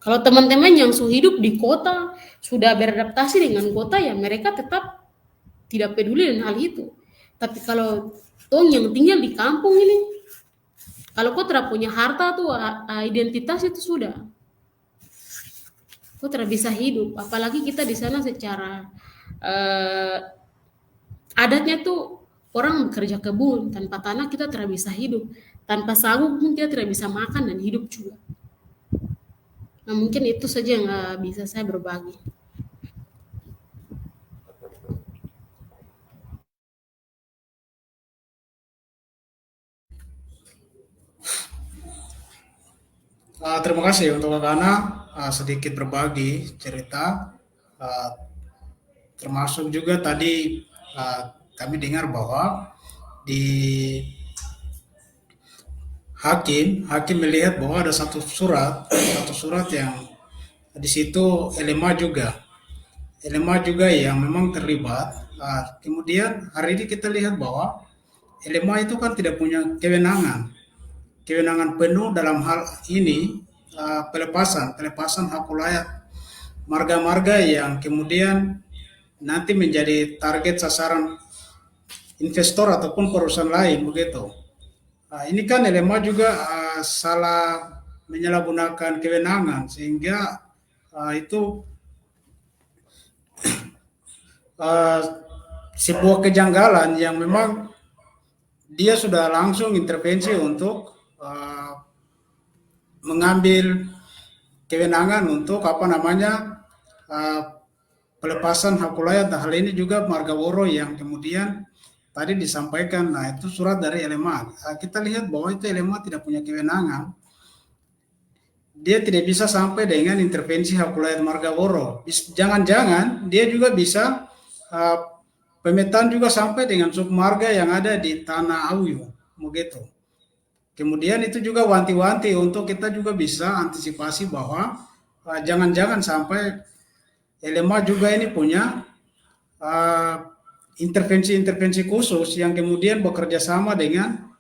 Kalau teman-teman yang sudah hidup di kota, sudah beradaptasi dengan kota ya mereka tetap tidak peduli dengan hal itu. Tapi kalau tong yang tinggal di kampung ini, kalau kau tidak punya harta tuh identitas itu sudah, kau tidak bisa hidup. Apalagi kita di sana secara adatnya tuh orang bekerja kebun, tanpa tanah kita tidak bisa hidup, tanpa sagu pun kita tidak bisa makan dan hidup juga. Nah mungkin itu saja yang bisa saya berbagi. Terima kasih untuk Kak Ana sedikit berbagi cerita, termasuk juga tadi kami dengar bahwa di hakim melihat bahwa ada satu surat yang di situ LMA juga yang memang terlibat. Kemudian hari ini kita lihat bahwa LMA itu kan tidak punya kewenangan penuh dalam hal ini, pelepasan hak wilayah marga-marga yang kemudian nanti menjadi target sasaran investor ataupun perusahaan lain begitu. Ini kan LMA juga salah menyalahgunakan kewenangan sehingga itu sebuah kejanggalan yang memang dia sudah langsung intervensi untuk mengambil kewenangan untuk pelepasan hak wilayah. Hal ini juga Marga Woro yang kemudian tadi disampaikan. Nah itu surat dari LMA. Kita lihat bahwa itu LMA tidak punya kewenangan. Dia tidak bisa sampai dengan intervensi hak wilayah Marga Woro. Jangan-jangan dia juga bisa pemetaan juga sampai dengan submarga yang ada di Tanah Auyu, begitu. Kemudian itu juga wanti-wanti untuk kita juga bisa antisipasi bahwa jangan-jangan sampai LMA juga ini punya intervensi-intervensi khusus yang kemudian bekerja sama dengan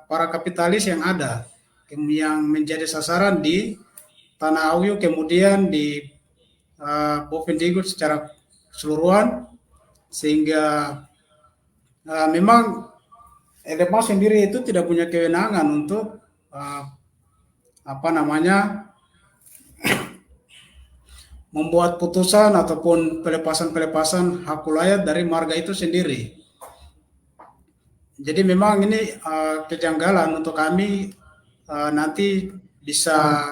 para kapitalis yang ada, yang menjadi sasaran di Tanah Auyu, kemudian di Bovendigul secara keseluruhan, sehingga memang LMA sendiri itu tidak punya kewenangan untuk membuat putusan ataupun pelepasan hak wilayah dari marga itu sendiri. Jadi memang ini kejanggalan untuk kami, nanti bisa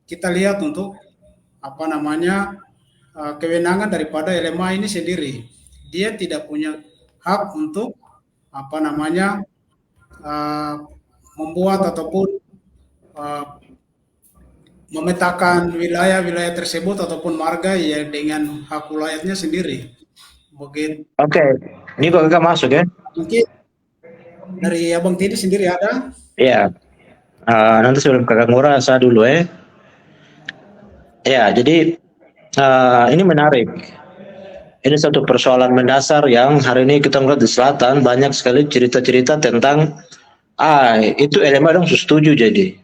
kita lihat untuk apa namanya kewenangan daripada LMA ini sendiri. Dia tidak punya hak untuk apa namanya membuat ataupun memetakan wilayah-wilayah tersebut ataupun marga ya dengan hak wilayahnya sendiri. Begitu. Oke, ini kok kakak masuk ya? Mungkin dari Abang Tini sendiri ada? Ya, nanti sebelum kakak Ngura saya dulu ya. Ya, jadi ini menarik. Ini satu persoalan mendasar yang hari ini kita melihat di selatan banyak sekali cerita-cerita tentang itu LMA dong setuju jadi.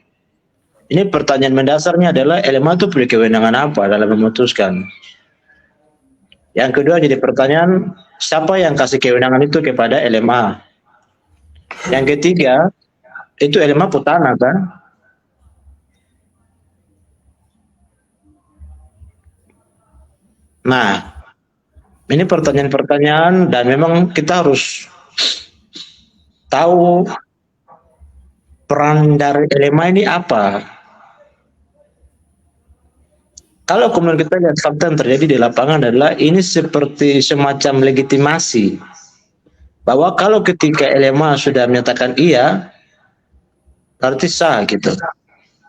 Ini pertanyaan mendasarnya adalah LMA itu punya kewenangan apa dalam memutuskan. Yang kedua jadi pertanyaan siapa yang kasih kewenangan itu kepada LMA. Yang ketiga itu LMA putana kan. Nah, ini pertanyaan-pertanyaan dan memang kita harus tahu peran dari LMA ini apa. Kalau kemudian kita lihat fakta yang terjadi di lapangan adalah ini seperti semacam legitimasi bahwa kalau ketika LMA sudah menyatakan iya, berarti sah gitu.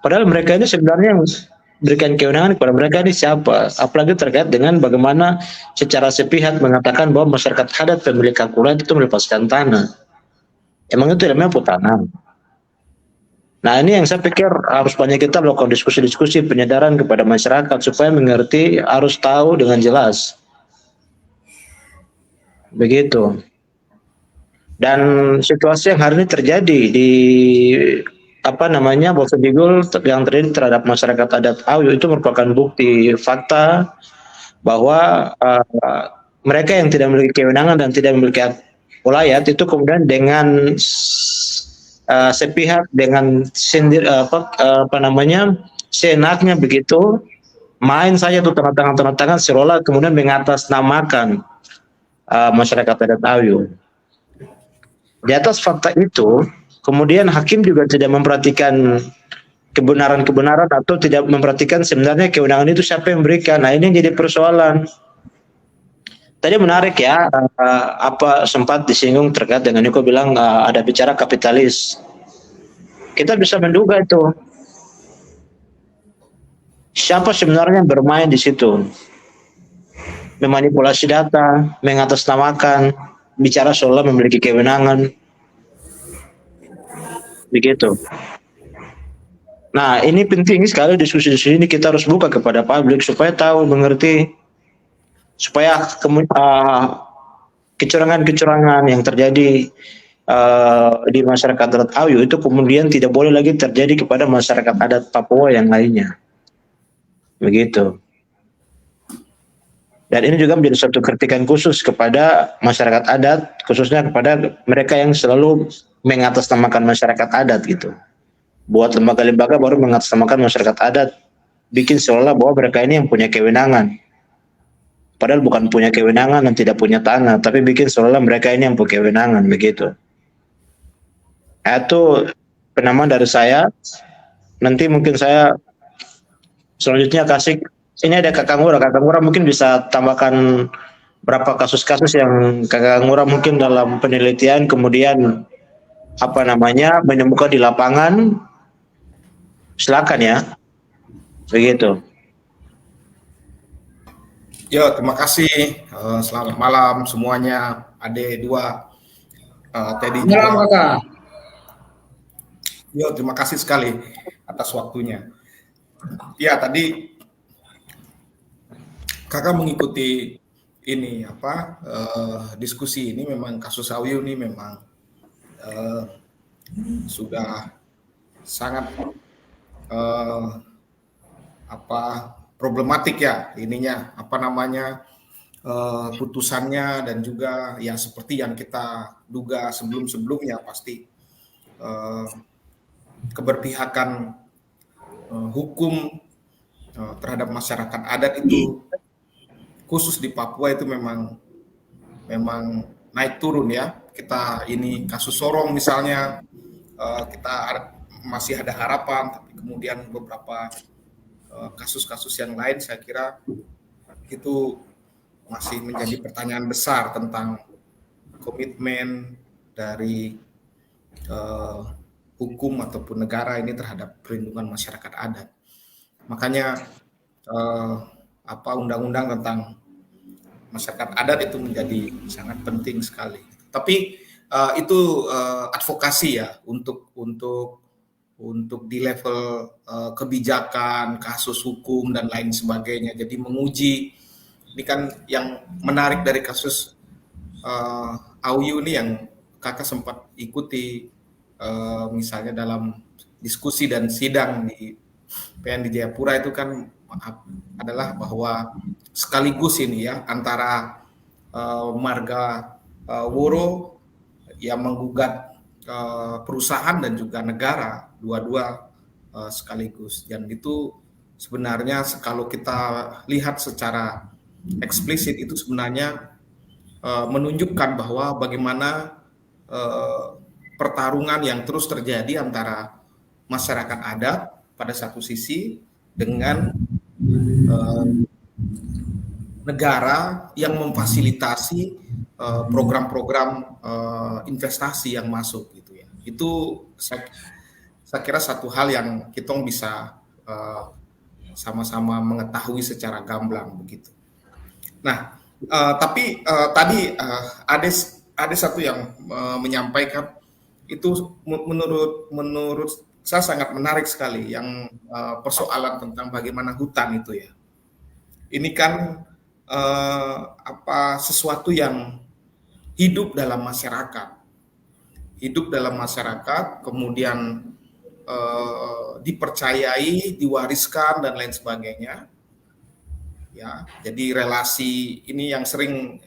Padahal mereka ini sebenarnya yang berikan kewenangan kepada mereka ini siapa? Apalagi terkait dengan bagaimana secara sepihak mengatakan bahwa masyarakat adat pemilik hak wilayah itu melepaskan tanah. Emang itu LMA putana. Nah ini yang saya pikir harus banyak kita melakukan diskusi-diskusi penyadaran kepada masyarakat supaya mengerti, harus tahu dengan jelas. Begitu. Dan situasi yang hari ini terjadi di Bovendigul yang terjadi terhadap masyarakat adat Auyo itu merupakan bukti fakta bahwa mereka yang tidak memiliki kewenangan dan tidak memiliki hak wilayah itu kemudian dengan sepihak dengan seenaknya begitu main saja tuh tanda tangan seolah kemudian mengatasnamakan masyarakat adat Auyo. Di atas fakta itu kemudian hakim juga tidak memperhatikan kebenaran atau tidak memperhatikan sebenarnya kewenangan itu siapa yang memberikan. Nah ini yang jadi persoalan. Tadi menarik ya, apa sempat disinggung terkait dengan Niko bilang ada bicara kapitalis. Kita bisa menduga itu. Siapa sebenarnya yang bermain di situ? Memanipulasi data, mengatasnamakan, bicara seolah memiliki kewenangan. Begitu. Nah, ini penting sekali diskusi ini kita harus buka kepada publik supaya tahu, mengerti, supaya kecurangan-kecurangan yang terjadi di masyarakat adat Auyo itu kemudian tidak boleh lagi terjadi kepada masyarakat adat Papua yang lainnya. Begitu. Dan ini juga menjadi satu kritikan khusus kepada masyarakat adat, khususnya kepada mereka yang selalu mengatasnamakan masyarakat adat gitu. Buat lembaga-lembaga baru mengatasnamakan masyarakat adat, bikin seolah bahwa mereka ini yang punya kewenangan. Padahal bukan punya kewenangan dan tidak punya tanah, tapi bikin seolah mereka ini yang punya kewenangan, begitu. Itu penamaan dari saya. Nanti mungkin saya selanjutnya kasih, ini ada Kakak Ngura mungkin bisa tambahkan berapa kasus-kasus yang Kakak Ngura mungkin dalam penelitian kemudian menemukan di lapangan. Silakan ya, begitu. Ya, terima kasih. Selamat malam semuanya. Ade 2, Teddy. Malam Kakak. Ya, terima kasih sekali atas waktunya. Ya, tadi Kakak mengikuti ini diskusi ini memang kasus Auyo ini memang sudah sangat problematik ya ininya putusannya dan juga ya seperti yang kita duga sebelumnya pasti keberpihakan hukum terhadap masyarakat adat itu khusus di Papua itu memang naik turun ya. Kita ini kasus Sorong misalnya, kita masih ada harapan, tapi kemudian beberapa kasus-kasus yang lain saya kira itu masih menjadi pertanyaan besar tentang komitmen dari hukum ataupun negara ini terhadap perlindungan masyarakat adat. Makanya undang-undang tentang masyarakat adat itu menjadi sangat penting sekali. Tapi itu advokasi ya untuk di level kebijakan, kasus hukum dan lain sebagainya. Jadi menguji, ini kan yang menarik dari kasus Auyu ini yang kakak sempat ikuti, misalnya dalam diskusi dan sidang di PN di Jayapura itu kan adalah bahwa sekaligus ini ya antara marga Woro yang menggugat perusahaan dan juga negara, dua-dua sekaligus. Dan itu sebenarnya kalau kita lihat secara eksplisit itu sebenarnya menunjukkan bahwa bagaimana pertarungan yang terus terjadi antara masyarakat adat pada satu sisi dengan negara yang memfasilitasi program-program investasi yang masuk gitu ya. Itu saya kira satu hal yang kita bisa sama-sama mengetahui secara gamblang begitu. Nah, tapi tadi ada satu yang menyampaikan itu menurut saya sangat menarik sekali, yang persoalan tentang bagaimana hutan itu ya. Ini kan sesuatu yang hidup dalam masyarakat, kemudian dipercayai, diwariskan dan lain sebagainya. Ya, jadi relasi ini yang sering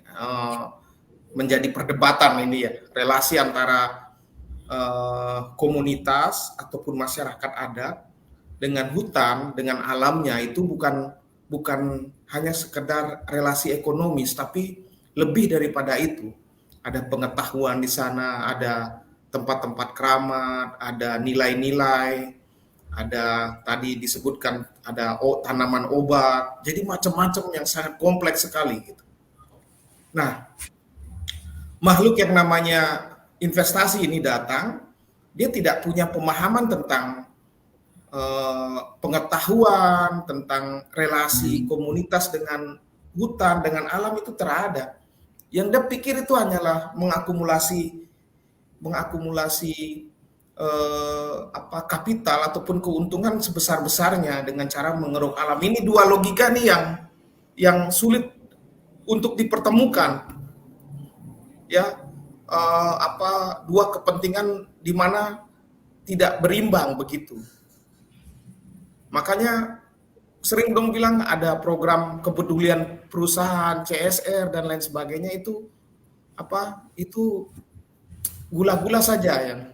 menjadi perdebatan ini ya, relasi antara komunitas ataupun masyarakat adat dengan hutan, dengan alamnya itu bukan hanya sekedar relasi ekonomis, tapi lebih daripada itu. Ada pengetahuan di sana, ada tempat-tempat keramat, ada nilai-nilai, ada tadi disebutkan ada tanaman obat, jadi macam-macam yang sangat kompleks sekali gitu. Nah, makhluk yang namanya investasi ini datang, dia tidak punya pemahaman tentang pengetahuan tentang relasi komunitas dengan hutan, dengan alam itu terada. Yang dia pikir itu hanyalah mengakumulasi kapital ataupun keuntungan sebesar-besarnya dengan cara mengeruk alam. Ini dua logika nih yang sulit untuk dipertemukan. Ya, dua kepentingan di mana tidak berimbang begitu. Makanya sering dong bilang ada program kepedulian perusahaan, CSR dan lain sebagainya, itu gula-gula saja yang.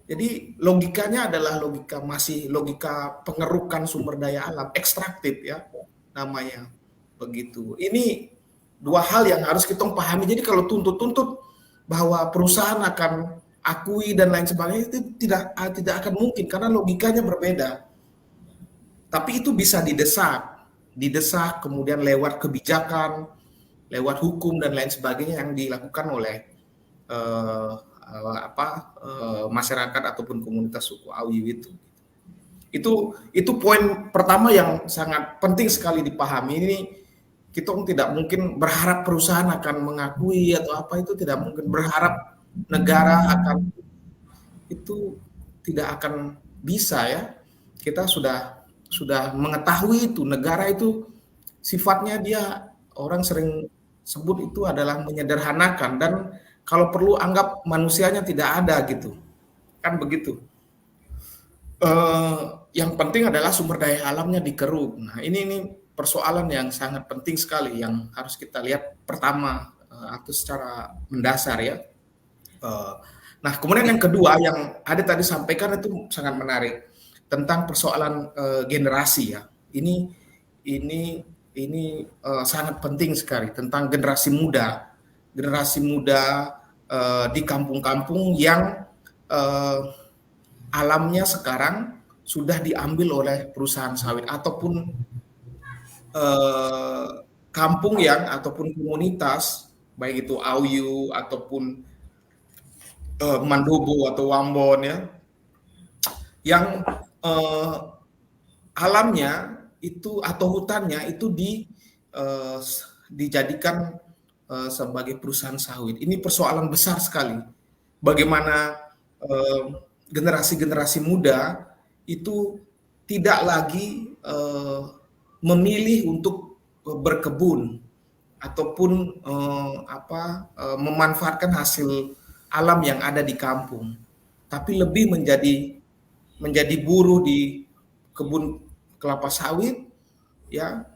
Jadi logikanya adalah masih logika pengerukan sumber daya alam, ekstraktif ya namanya begitu. Ini dua hal yang harus kita pahami. Jadi kalau tuntut bahwa perusahaan akan akui dan lain sebagainya, itu tidak akan mungkin karena logikanya berbeda. Tapi itu bisa didesak kemudian lewat kebijakan, lewat hukum dan lain sebagainya yang dilakukan oleh masyarakat ataupun komunitas suku Auyu itu. Itu poin pertama yang sangat penting sekali dipahami. Ini kita tidak mungkin berharap perusahaan akan mengakui atau apa, itu tidak mungkin. Berharap negara akan, itu tidak akan bisa ya. Kita sudah mengetahui itu, negara itu sifatnya dia, orang sering sebut itu adalah menyederhanakan, dan kalau perlu anggap manusianya tidak ada gitu, kan begitu. Yang penting adalah sumber daya alamnya dikeruk. Nah ini persoalan yang sangat penting sekali yang harus kita lihat pertama atau secara mendasar ya. Nah kemudian yang kedua yang ada tadi sampaikan itu sangat menarik tentang persoalan generasi ya. Ini sangat penting sekali tentang generasi muda generasi muda di kampung-kampung yang alamnya sekarang sudah diambil oleh perusahaan sawit ataupun kampung yang ataupun komunitas baik itu Auyu ataupun Mandobo atau Wambon ya yang alamnya itu atau hutannya itu dijadikan sebagai perusahaan sawit. Ini persoalan besar sekali. Bagaimana generasi-generasi muda itu tidak lagi memilih untuk berkebun ataupun memanfaatkan hasil alam yang ada di kampung, tapi lebih menjadi buruh di kebun kelapa sawit, ya,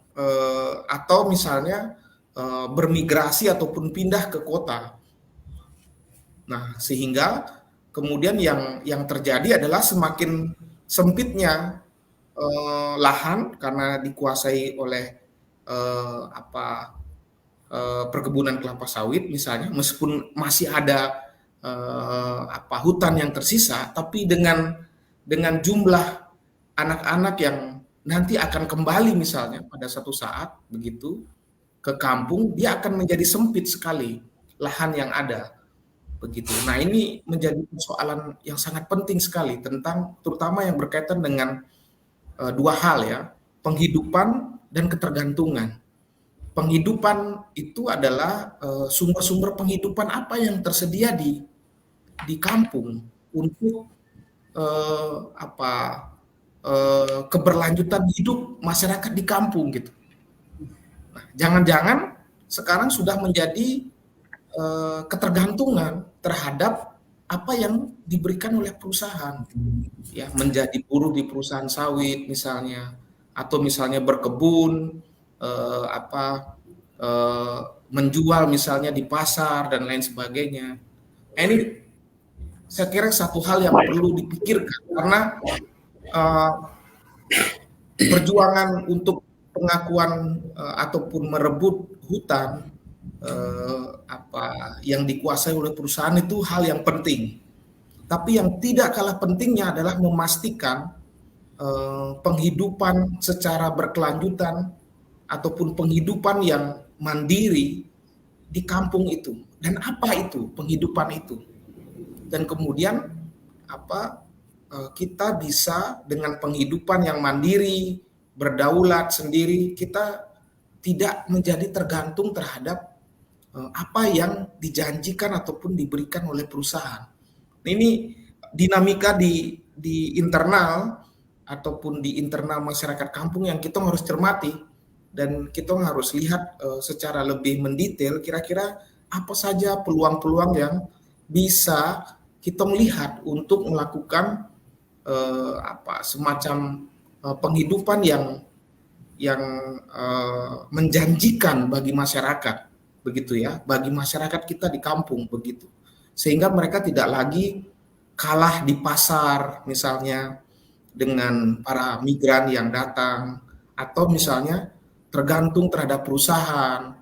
atau misalnya bermigrasi ataupun pindah ke kota. Nah, sehingga kemudian yang terjadi adalah semakin sempitnya lahan karena dikuasai oleh perkebunan kelapa sawit misalnya, meskipun masih ada hutan yang tersisa, tapi dengan jumlah anak-anak yang nanti akan kembali misalnya pada satu saat begitu ke kampung, dia akan menjadi sempit sekali lahan yang ada begitu. Nah, ini menjadi persoalan yang sangat penting sekali tentang terutama yang berkaitan dengan dua hal ya, penghidupan dan ketergantungan. Penghidupan itu adalah sumber-sumber penghidupan apa yang tersedia di kampung untuk keberlanjutan hidup masyarakat di kampung gitu. Nah, jangan-jangan sekarang sudah menjadi ketergantungan terhadap apa yang diberikan oleh perusahaan, ya, menjadi buruh di perusahaan sawit misalnya, atau misalnya berkebun, menjual misalnya di pasar dan lain sebagainya. Ini saya kira satu hal yang perlu dipikirkan karena perjuangan untuk pengakuan ataupun merebut hutan yang dikuasai oleh perusahaan itu hal yang penting. Tapi yang tidak kalah pentingnya adalah memastikan penghidupan secara berkelanjutan ataupun penghidupan yang mandiri di kampung itu. Dan apa itu penghidupan itu? Dan kemudian kita bisa dengan penghidupan yang mandiri, berdaulat sendiri, kita tidak menjadi tergantung terhadap apa yang dijanjikan ataupun diberikan oleh perusahaan. Ini dinamika di internal ataupun di internal masyarakat kampung yang kita harus cermati dan kita harus lihat secara lebih mendetail kira-kira apa saja peluang-peluang yang bisa kita melihat untuk melakukan semacam penghidupan yang menjanjikan bagi masyarakat, begitu ya, bagi masyarakat kita di kampung begitu, sehingga mereka tidak lagi kalah di pasar misalnya dengan para migran yang datang, atau misalnya tergantung terhadap perusahaan,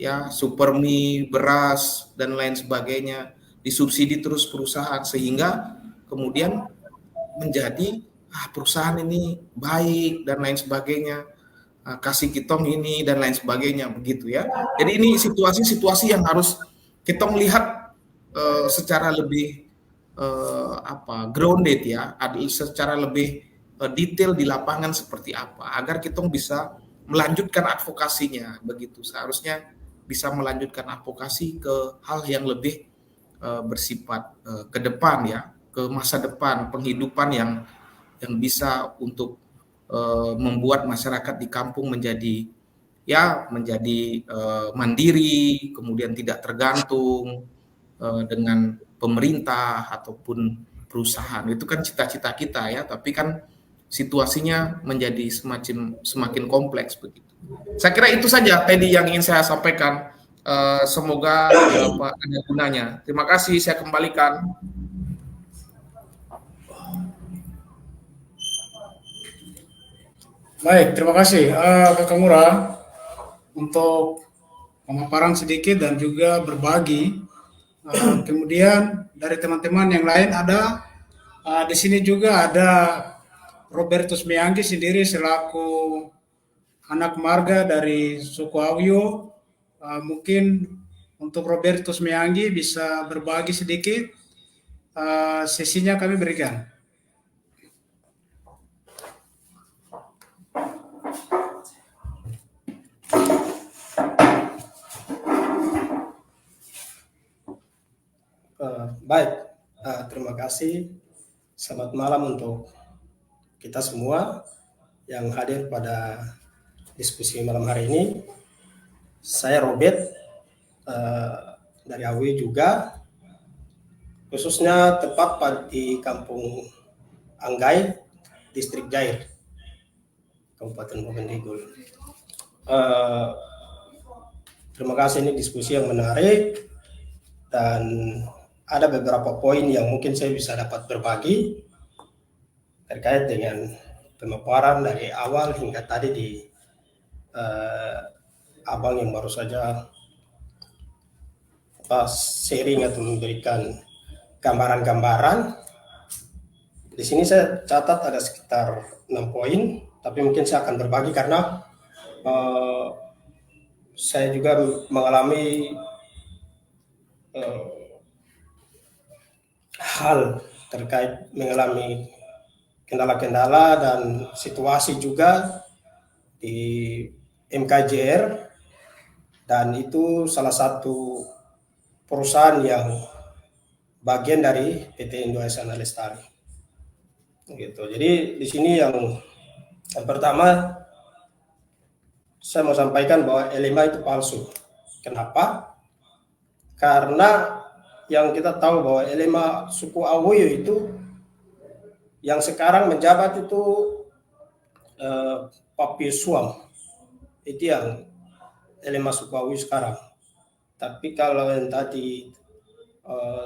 ya, Supermi, beras dan lain sebagainya, disubsidi terus perusahaan sehingga kemudian menjadi perusahaan ini baik dan lain sebagainya, kasih kitong ini dan lain sebagainya begitu ya. Jadi ini situasi-situasi yang harus kita melihat secara lebih grounded ya, secara lebih detail di lapangan seperti apa agar kita bisa melanjutkan advokasinya begitu. Seharusnya bisa melanjutkan advokasi ke hal yang lebih bersifat ke depan ya, ke masa depan, penghidupan yang bisa untuk membuat masyarakat di kampung menjadi mandiri, kemudian tidak tergantung dengan pemerintah ataupun perusahaan. Itu kan cita-cita kita ya, tapi kan situasinya menjadi semakin kompleks begitu. Saya kira itu saja tadi yang ingin saya sampaikan. Semoga ada gunanya. Terima kasih, saya kembalikan. Baik, terima kasih Kakak Ngurah untuk pemaparan sedikit dan juga berbagi. Kemudian dari teman-teman yang lain ada di sini juga ada Robertus Mianggi sendiri selaku anak marga dari suku Awyo. Mungkin untuk Robertus Mianggi bisa berbagi sedikit, sesinya kami berikan. Baik, terima kasih. Selamat malam untuk kita semua yang hadir pada diskusi malam hari ini. Saya Robert dari Awi juga, khususnya tepat di Kampung Anggai, Distrik Jair, Kabupaten Boven Digul. Terima kasih, ini diskusi yang menarik dan ada beberapa poin yang mungkin saya bisa dapat berbagi terkait dengan pemaparan dari awal hingga tadi di abang yang baru saja sharing atau memberikan gambaran-gambaran. Di sini saya catat ada sekitar 6 poin, tapi mungkin saya akan berbagi karena saya juga mengalami hal terkait mengalami kendala-kendala dan situasi juga di MKJR, dan itu salah satu perusahaan yang bagian dari PT Indosana Lestari. Gitu. Jadi di sini yang pertama saya mau sampaikan bahwa LMA itu palsu. Kenapa? Karena yang kita tahu bahwa LMA suku Awoyo itu yang sekarang menjabat itu Papius Suam, itu yang LMA suku Awoyo sekarang. Tapi kalau yang tadi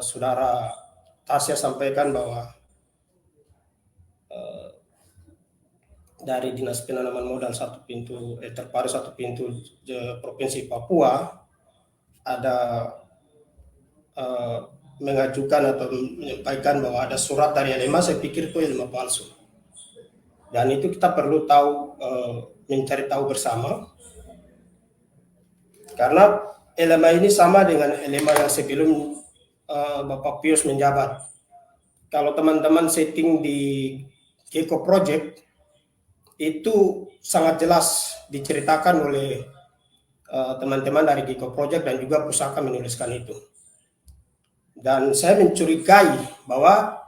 saudara Tasya sampaikan bahwa dari Dinas Penanaman Modal terpadu satu pintu Provinsi Papua ada mengajukan atau menyampaikan bahwa ada surat dari LMA, saya pikir itu LMA palsu. Dan itu kita perlu tahu, mencari tahu bersama. Karena LMA ini sama dengan LMA yang sebelum Bapak Pius menjabat. Kalau teman-teman setting di Gecko Project, itu sangat jelas diceritakan oleh teman-teman dari Gecko Project dan juga pusaka menuliskan itu. Dan saya mencurigai bahwa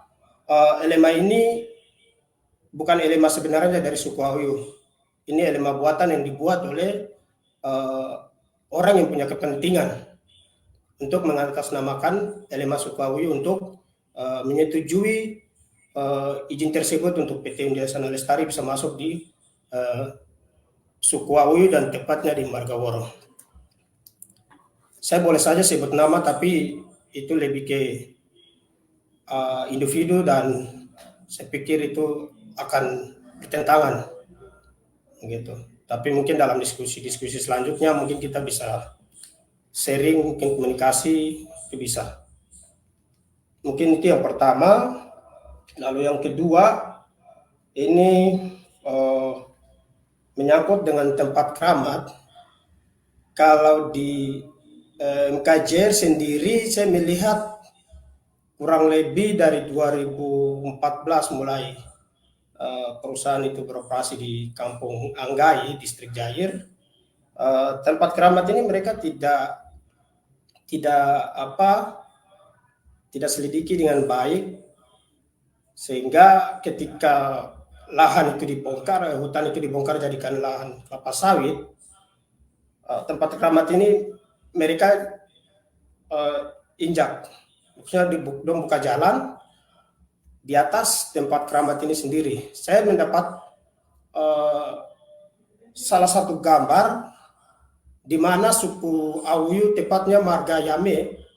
LMA ini bukan LMA sebenarnya dari suku Awoyo. Ini LMA buatan yang dibuat oleh orang yang punya kepentingan untuk mengatasnamakan LMA suku Awoyo untuk menyetujui izin tersebut untuk PT Indosana Lestari bisa masuk di suku Awoyo dan tepatnya di Margaworo. Saya boleh saja sebut nama, tapi itu lebih ke individu dan saya pikir itu akan bertentangan gitu. Tapi mungkin dalam diskusi selanjutnya mungkin kita bisa sharing, mungkin komunikasi itu bisa. Mungkin itu yang pertama. Lalu yang kedua ini menyangkut dengan tempat keramat. Kalau di MKJR sendiri saya melihat kurang lebih dari 2014 mulai perusahaan itu beroperasi di Kampung Anggai, Distrik Jair. Tempat keramat ini mereka tidak selidiki dengan baik, sehingga ketika lahan itu dibongkar, hutan itu dibongkar jadikan lahan kelapa sawit, tempat keramat ini mereka injak, maksudnya dong buka jalan di atas tempat keramat ini sendiri. Saya mendapat salah satu gambar di mana suku Awoyo, tepatnya Marga Yame,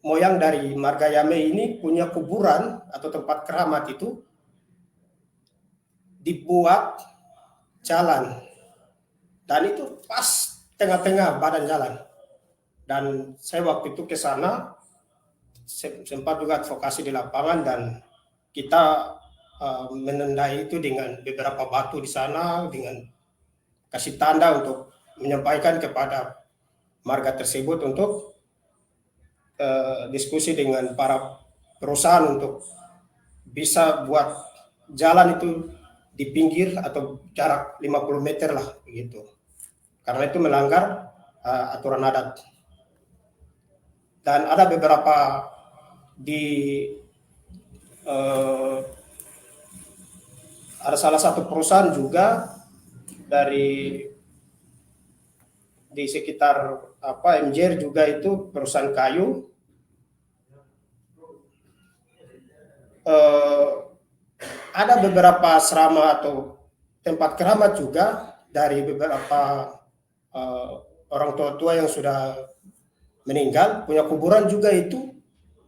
moyang dari Marga Yame ini punya kuburan atau tempat keramat itu dibuat jalan, dan itu pas tengah-tengah badan jalan. Dan saya waktu itu ke sana sempat juga advokasi di lapangan dan kita menandai itu dengan beberapa batu di sana dengan kasih tanda untuk menyampaikan kepada marga tersebut untuk diskusi dengan para perusahaan untuk bisa buat jalan itu di pinggir atau jarak 50 meter lah begitu. Karena itu melanggar aturan adat. Dan ada beberapa ada salah satu perusahaan juga di sekitar MJR juga itu perusahaan kayu. Ada beberapa asrama atau tempat keramat juga dari beberapa orang tua yang sudah meninggal, punya kuburan juga itu.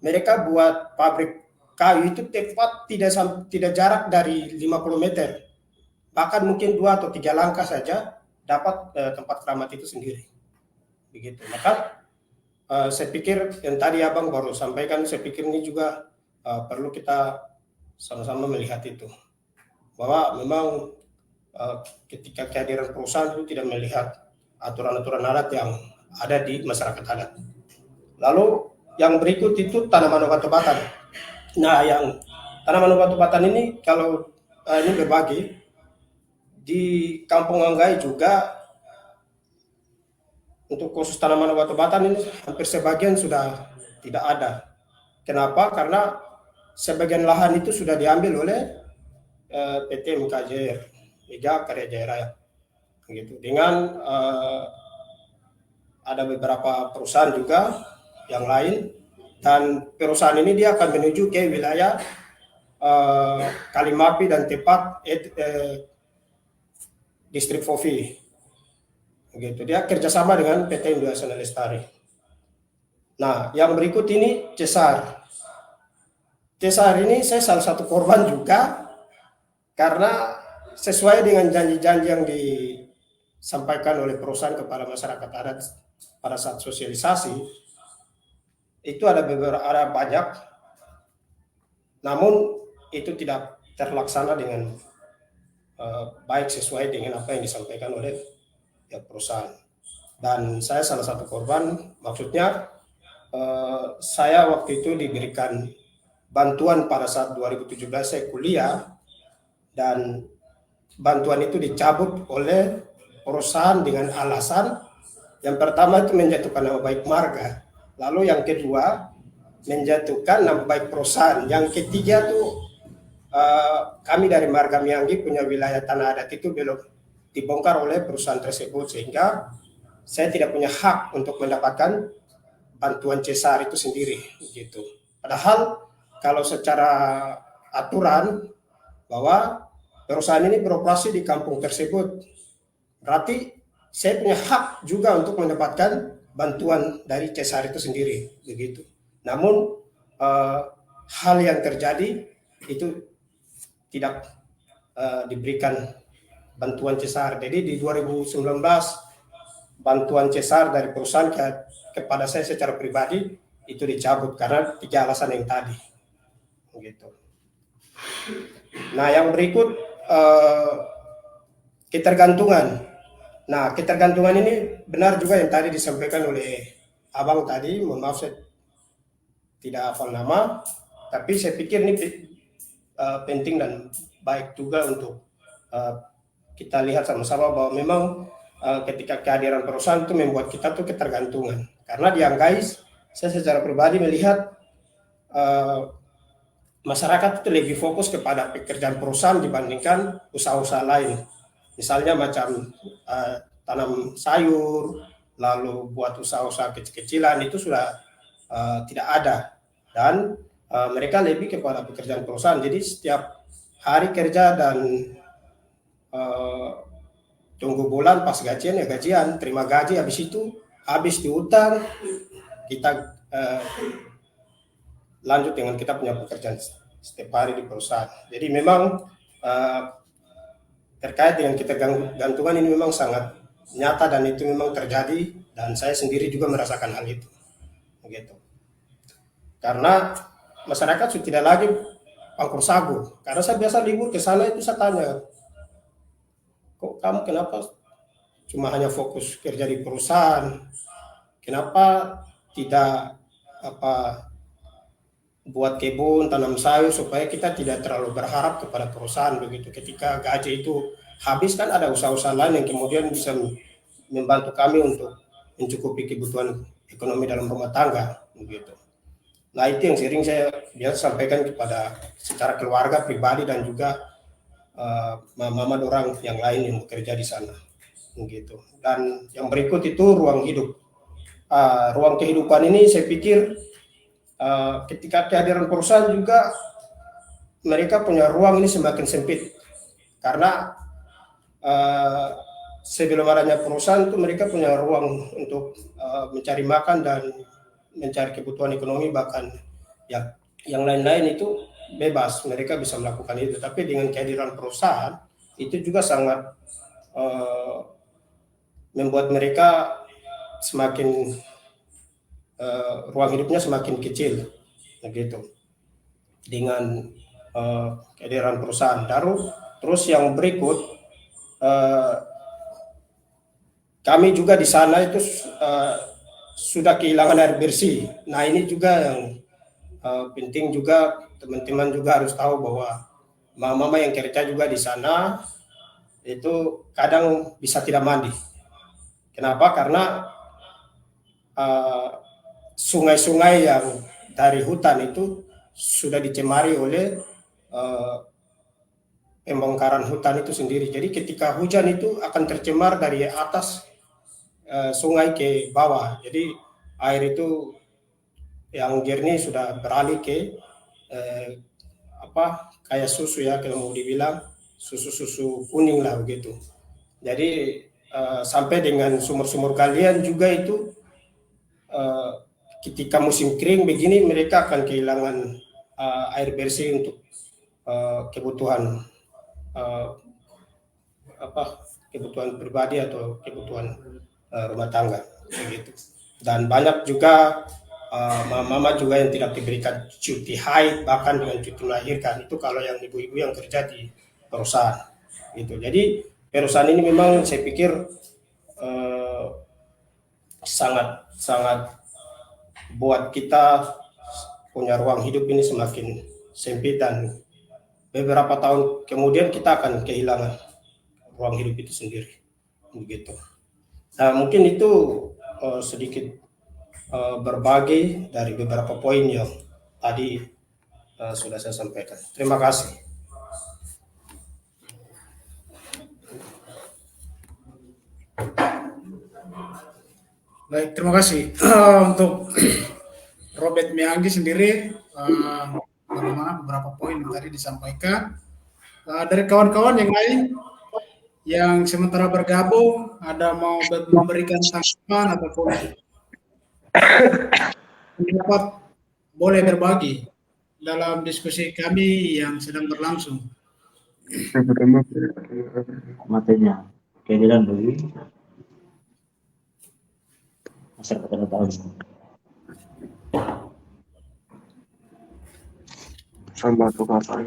Mereka buat pabrik kayu itu tepat tidak jarak dari 50 meter. Bahkan mungkin 2 atau 3 langkah saja dapat tempat keramat itu sendiri. Begitu. Maka saya pikir yang tadi Abang baru sampaikan, saya pikir ini juga perlu kita sama-sama melihat itu. Bahwa memang ketika kehadiran perusahaan itu tidak melihat aturan-aturan adat yang ada di masyarakat adat. Lalu yang berikut itu tanaman obat-obatan. Nah, yang tanaman obat-obatan ini kalau ini berbagi di Kampung Anggai juga untuk khusus tanaman obat-obatan ini hampir sebagian sudah tidak ada. Kenapa? Karena sebagian lahan itu sudah diambil oleh PT MKJR, Liga Karya Jaya Raya. Gitu. Dengan ada beberapa perusahaan juga yang lain, dan perusahaan ini dia akan menuju ke wilayah Kalimapi dan tepat distrik Fofi. Gitu. Dia kerjasama dengan PT Indonesia Lestari. Nah, yang berikut ini Cesar. Cesar ini saya salah satu korban juga karena sesuai dengan janji-janji yang disampaikan oleh perusahaan kepada masyarakat adat pada saat sosialisasi. Itu ada banyak, namun itu tidak terlaksana dengan baik sesuai dengan apa yang disampaikan oleh perusahaan. Dan saya salah satu korban, maksudnya saya waktu itu diberikan bantuan pada saat 2017 saya kuliah, dan bantuan itu dicabut oleh perusahaan dengan alasan yang pertama itu menjatuhkan nama baik marga. Lalu yang kedua, menjatuhkan nama baik perusahaan. Yang ketiga tuh kami dari Marga Mianggi punya wilayah tanah adat itu belum dibongkar oleh perusahaan tersebut, sehingga saya tidak punya hak untuk mendapatkan bantuan Cesar itu sendiri. Gitu. Padahal kalau secara aturan bahwa perusahaan ini beroperasi di kampung tersebut, berarti saya punya hak juga untuk mendapatkan bantuan dari Cesar itu sendiri, begitu. Namun hal yang terjadi itu tidak diberikan bantuan Cesar. Jadi di 2019 bantuan Cesar dari perusahaan kepada saya secara pribadi itu dicabut karena 3 alasan yang tadi, begitu. Nah, yang berikut ketergantungan. Nah, ketergantungan ini benar juga yang tadi disampaikan oleh Abang tadi, mohon maaf saya tidak hafal nama, tapi saya pikir ini penting dan baik juga untuk kita lihat sama-sama bahwa memang ketika kehadiran perusahaan itu membuat kita tuh ketergantungan. Karena di Anggais, saya secara pribadi melihat masyarakat itu lebih fokus kepada pekerjaan perusahaan dibandingkan usaha-usaha lain. Misalnya macam tanam sayur, lalu buat usaha-usaha kecil-kecilan itu sudah tidak ada. Dan mereka lebih kepada pekerjaan perusahaan. Jadi setiap hari kerja dan tunggu bulan pas gajian ya gajian, terima gaji, habis itu habis diutang, kita lanjut dengan kita punya pekerjaan setiap hari di perusahaan. Jadi memang terkait dengan kita gantungan ini memang sangat nyata dan itu memang terjadi, dan saya sendiri juga merasakan hal itu, begitu. Karena masyarakat sudah tidak lagi pangkur sagu. Karena saya biasa libur ke sana itu saya tanya, kok kamu kenapa cuma hanya fokus kerja di perusahaan? Kenapa tidak buat kebun, tanam sayur supaya kita tidak terlalu berharap kepada perusahaan begitu. Ketika gaji itu habis kan ada usaha-usaha lain yang kemudian bisa membantu kami untuk mencukupi kebutuhan ekonomi dalam rumah tangga begitu. Nah, itu yang sering saya biasa sampaikan kepada secara keluarga pribadi dan juga mama orang yang lain yang bekerja di sana begitu. Dan yang berikut itu ruang hidup. Ruang kehidupan ini saya pikir ketika kehadiran perusahaan juga mereka punya ruang ini semakin sempit karena sebelum adanya perusahaan itu mereka punya ruang untuk mencari makan dan mencari kebutuhan ekonomi, bahkan yang lain-lain itu bebas, mereka bisa melakukan itu. Tapi dengan kehadiran perusahaan itu juga sangat membuat mereka semakin ruang hidupnya semakin kecil begitu dengan kehadiran perusahaan. Terus yang berikut, kami juga di sana itu sudah kehilangan air bersih. Nah, ini juga yang penting juga, teman-teman juga harus tahu bahwa mama-mama yang kerja juga di sana itu kadang bisa tidak mandi. Kenapa? Karena sungai-sungai yang dari hutan itu sudah dicemari oleh pembongkaran hutan itu sendiri. Jadi ketika hujan itu akan tercemar dari atas sungai ke bawah. Jadi air itu yang jernih sudah beralih ke kayak susu ya, kalau mau dibilang susu kuning lah begitu. Jadi sampai dengan sumur-sumur kalian juga itu ketika musim kering begini mereka akan kehilangan air bersih untuk kebutuhan kebutuhan pribadi atau kebutuhan rumah tangga begitu. Dan banyak juga mama juga yang tidak diberikan cuti haid, bahkan dengan cuti melahirkan, itu kalau yang ibu-ibu yang kerja di perusahaan gitu. Jadi perusahaan ini memang saya pikir sangat buat kita punya ruang hidup ini semakin sempit, dan beberapa tahun kemudian kita akan kehilangan ruang hidup itu sendiri begitu. Nah, mungkin itu sedikit berbagi dari beberapa poin yang tadi sudah saya sampaikan. Terima kasih. Baik, terima kasih. Untuk Robert Mianggi sendiri, bagaimana beberapa poin yang tadi disampaikan. Dari kawan-kawan yang lain yang sementara bergabung, ada mau memberikan tanggapan ataupun pendapat, boleh berbagi dalam diskusi kami yang sedang berlangsung. Matanya kehadiran bagi masyarakat yang tahu. Sama Bapak.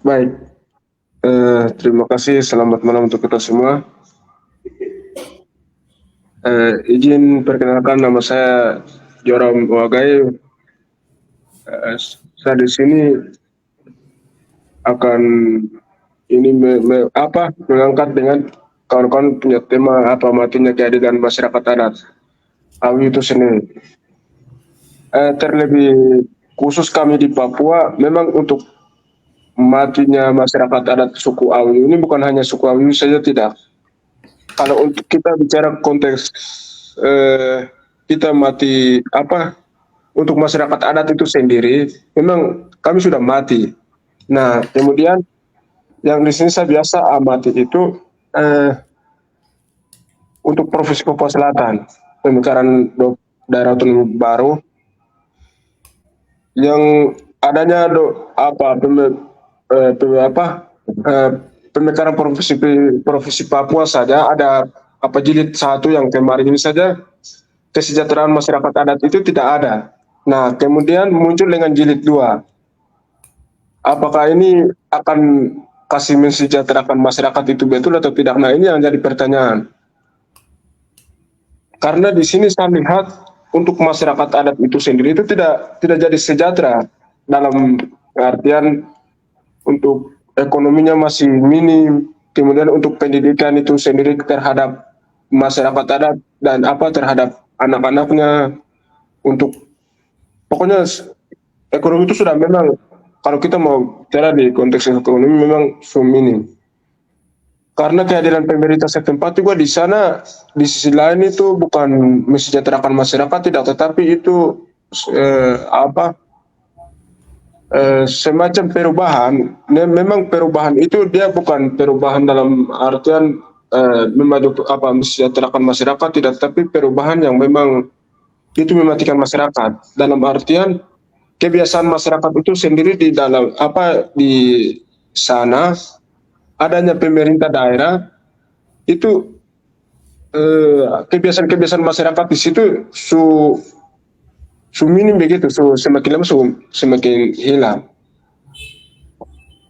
Baik, terima kasih. Selamat malam untuk kita semua. Izin perkenalkan, nama saya Joram Wagai. Saya di sini akan ini mengangkat dengan kawan-kawan punya tema matinya kehadiran masyarakat adat Awi itu sendiri. Terlebih khusus kami di Papua, memang untuk matinya masyarakat adat suku Awi ini bukan hanya suku Awi saja, tidak. Kalau untuk kita bicara konteks kita mati untuk masyarakat adat itu sendiri, memang kami sudah mati. Nah, kemudian yang di sini saya biasa amati itu untuk Provinsi Papua Selatan, pemekaran daerah otonomi baru yang adanya pemekaran provinsi Papua saja ada apa jilid 1 yang kemarin ini saja kesejahteraan masyarakat adat itu tidak ada. Nah, kemudian muncul dengan jilid 2. Apakah ini akan kasih mensejahterakan masyarakat itu betul atau tidak? Nah, ini yang jadi pertanyaan. Karena di sini saya lihat untuk masyarakat adat itu sendiri itu tidak jadi sejahtera, dalam artian untuk ekonominya masih minim, kemudian untuk pendidikan itu sendiri terhadap masyarakat adat dan apa terhadap anak-anaknya, untuk pokoknya ekonomi itu sudah memang, kalau kita mau bicara di konteks ekonomi memang minim. Karena kehadiran pemerintah setempat juga di sana, di sisi lain itu bukan mensejahterakan masyarakat tidak, tetapi itu semacam perubahan. Memang perubahan itu dia bukan perubahan dalam artian mensejahterakan masyarakat tidak, tapi perubahan yang memang itu mematikan masyarakat. Dalam artian kebiasaan masyarakat itu sendiri di dalam di sana adanya pemerintah daerah itu kebiasaan-kebiasaan masyarakat di situ minim begitu, semakin lama semakin hilang.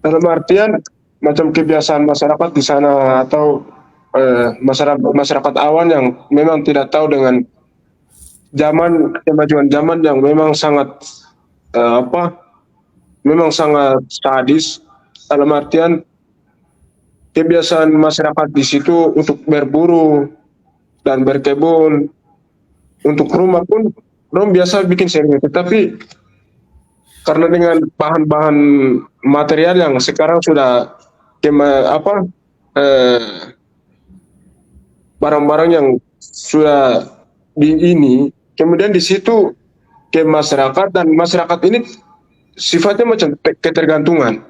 Dalam artian macam kebiasaan masyarakat di sana atau masyarakat awan yang memang tidak tahu dengan kemajuan zaman yang memang sangat memang sangat sadis, dalam artian kebiasaan masyarakat di situ untuk berburu dan berkebun, untuk rumah pun orang biasa bikin sendiri, tetapi karena dengan bahan-bahan material yang sekarang sudah barang-barang yang sudah kemudian di situ ke masyarakat, dan masyarakat ini sifatnya macam ketergantungan.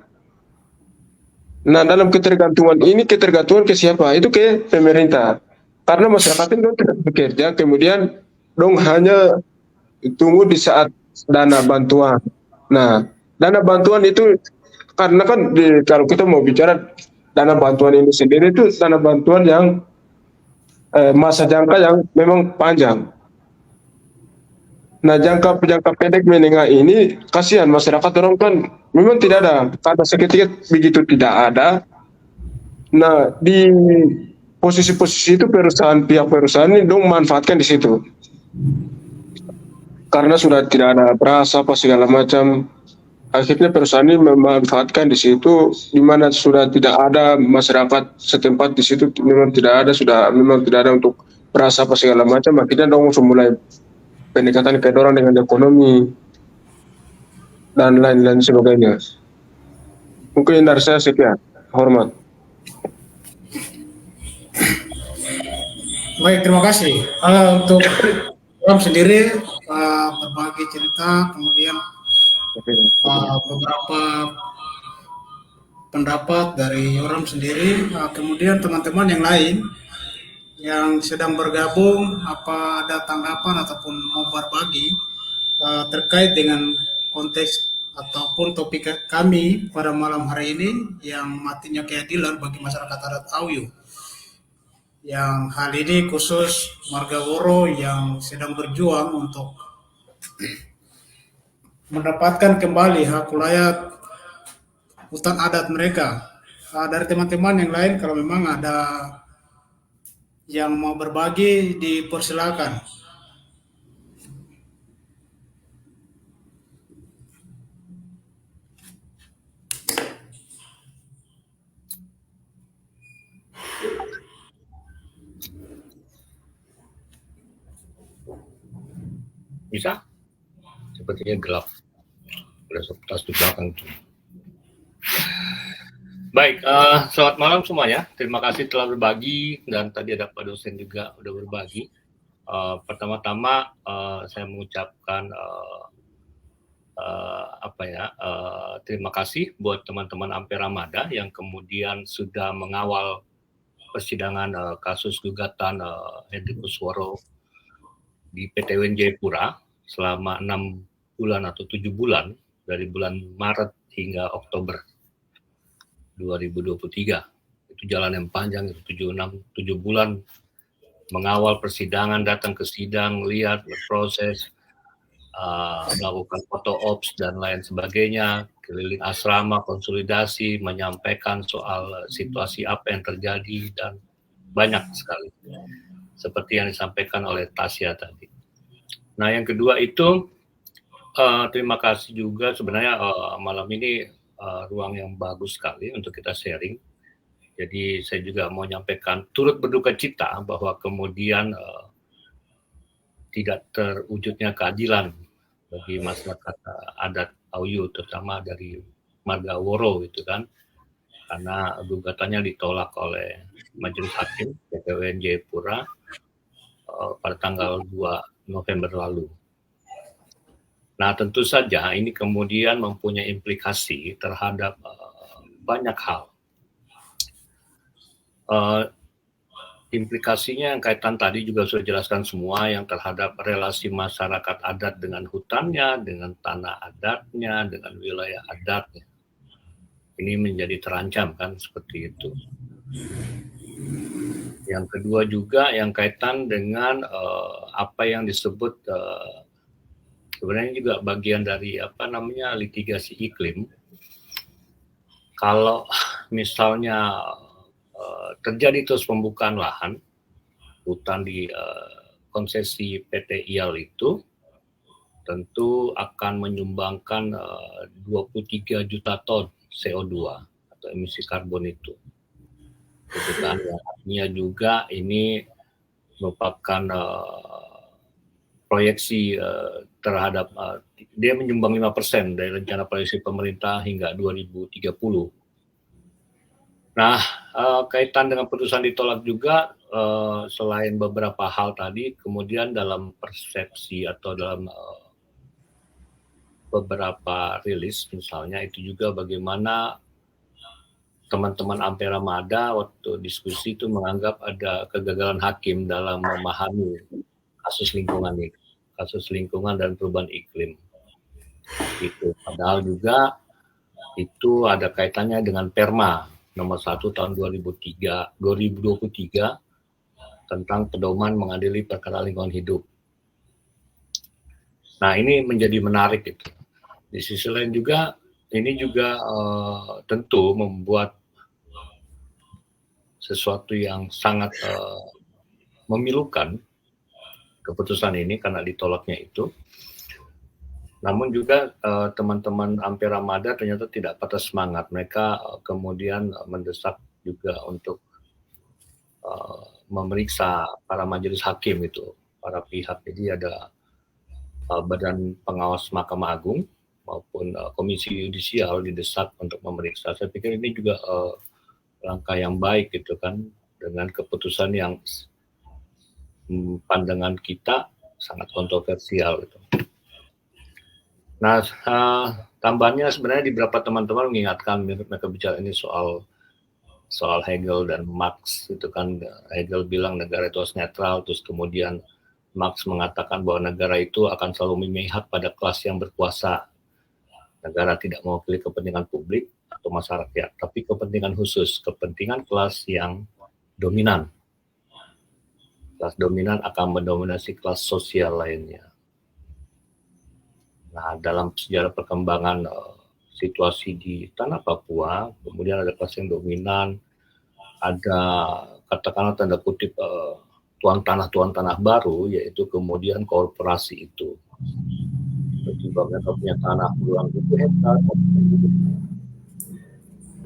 Nah, dalam ketergantungan ini, ketergantungan ke siapa? Itu ke pemerintah. Karena masyarakat itu tidak bekerja, kemudian dong hanya tunggu di saat dana bantuan. Nah, dana bantuan itu karena kan kalau kita mau bicara dana bantuan ini sendiri itu dana bantuan yang masa jangka yang memang panjang. Nah, jangka pendek menengah ini kasihan masyarakat, orang kan memang tidak ada, kata seketika begitu tidak ada. Nah, di posisi-posisi itu pihak perusahaan ini dong manfaatkan di situ. Karena sudah tidak ada beras apa segala macam, akhirnya perusahaan ini memanfaatkan di situ, di mana sudah tidak ada masyarakat setempat di situ, memang tidak ada untuk beras apa segala macam, akhirnya dong mulai pendekatan ke dorong dengan ekonomi dan lain-lain sebagainya. Mungkin dari saya sekian. Hormat. Baik, terima kasih. Untuk Yoram sendiri berbagi cerita, kemudian beberapa pendapat dari Yoram sendiri, kemudian teman-teman yang lain yang sedang bergabung, apa ada tanggapan ataupun mau berbagi terkait dengan konteks ataupun topik kami pada malam hari ini yang matinya keadilan bagi masyarakat adat Auyu. Yang hal ini khusus marga Woro yang sedang berjuang untuk mendapatkan kembali hak wilayah hutan adat mereka. Dari teman-teman yang lain kalau memang ada yang mau berbagi, dipersilakan. Bisa? Sepertinya gelap. Udah tas di belakang. Baik, selamat malam semuanya. Terima kasih telah berbagi, dan tadi ada Pak dosen juga udah berbagi. Pertama-tama saya mengucapkan terima kasih buat teman-teman Ampera Mada yang kemudian sudah mengawal persidangan kasus gugatan Hendrikus Woro di PT UN Jayapura selama 6 bulan atau 7 bulan, dari bulan Maret hingga Oktober 2023. itu jalan yang panjang, itu 7 bulan mengawal persidangan, datang ke sidang, lihat, berproses, melakukan foto ops dan lain sebagainya, keliling asrama, konsolidasi, menyampaikan soal situasi apa yang terjadi, dan banyak sekali. Seperti yang disampaikan oleh Tasya tadi. Nah, yang kedua itu, terima kasih juga sebenarnya malam ini ruang yang bagus sekali untuk kita sharing. Jadi saya juga mau menyampaikan turut berduka cita bahwa kemudian tidak terwujudnya keadilan bagi masyarakat adat Oyu, terutama dari marga Woro gitu kan, karena gugatannya ditolak oleh Majelis Hakim PT UN Jayapura pada tanggal 2 November lalu. Nah, tentu saja ini kemudian mempunyai implikasi terhadap banyak hal. Implikasinya yang kaitan tadi juga sudah jelaskan semua, yang terhadap relasi masyarakat adat dengan hutannya, dengan tanah adatnya, dengan wilayah adatnya. Ini menjadi terancam kan, seperti itu. Yang kedua juga yang kaitan dengan apa yang disebut sebenarnya juga bagian dari litigasi iklim. Kalau misalnya terjadi terus pembukaan lahan hutan di konsesi PT IAL itu, tentu akan menyumbangkan 23 juta ton CO2 atau emisi karbon itu. Gitu kan, artinya juga ini merupakan proyeksi terhadap dia menyumbang 5% dari rencana proyeksi pemerintah hingga 2030. Nah, kaitan dengan putusan ditolak juga, selain beberapa hal tadi, kemudian dalam persepsi atau dalam beberapa rilis misalnya, itu juga bagaimana teman-teman Ampera Mada waktu diskusi itu menganggap ada kegagalan hakim dalam memahami kasus lingkungan dan perubahan iklim. Itu padahal juga itu ada kaitannya dengan Perma nomor 1 tahun 2023 tentang pedoman mengadili perkara lingkungan hidup. Nah, ini menjadi menarik gitu. Di sisi lain juga ini juga tentu membuat sesuatu yang sangat memilukan keputusan ini karena ditolaknya itu. Namun juga teman-teman Ampera Mada ternyata tidak patah semangat. Mereka kemudian mendesak juga untuk memeriksa para majelis hakim itu, para pihak. Jadi ada Badan Pengawas Mahkamah Agung maupun Komisi Yudisial didesak untuk memeriksa. Saya pikir ini juga langkah yang baik gitu kan, dengan keputusan yang pandangan kita sangat kontroversial gitu. Nah, tambahannya sebenarnya di beberapa teman-teman mengingatkan, mereka bicara ini soal Hegel dan Marx itu kan. Hegel bilang negara itu harus netral, terus kemudian Marx mengatakan bahwa negara itu akan selalu memihak pada kelas yang berkuasa. Negara tidak mewakili kepentingan publik atau masyarakat, tapi kepentingan khusus, kepentingan kelas yang dominan. Kelas dominan akan mendominasi kelas sosial lainnya. Nah, dalam sejarah perkembangan situasi di tanah Papua, kemudian ada kelas yang dominan, ada katakanlah tanda kutip tuan tanah baru, yaitu kemudian korporasi itu. Tiba-tiba mereka punya tanah puluhan ribu hektar,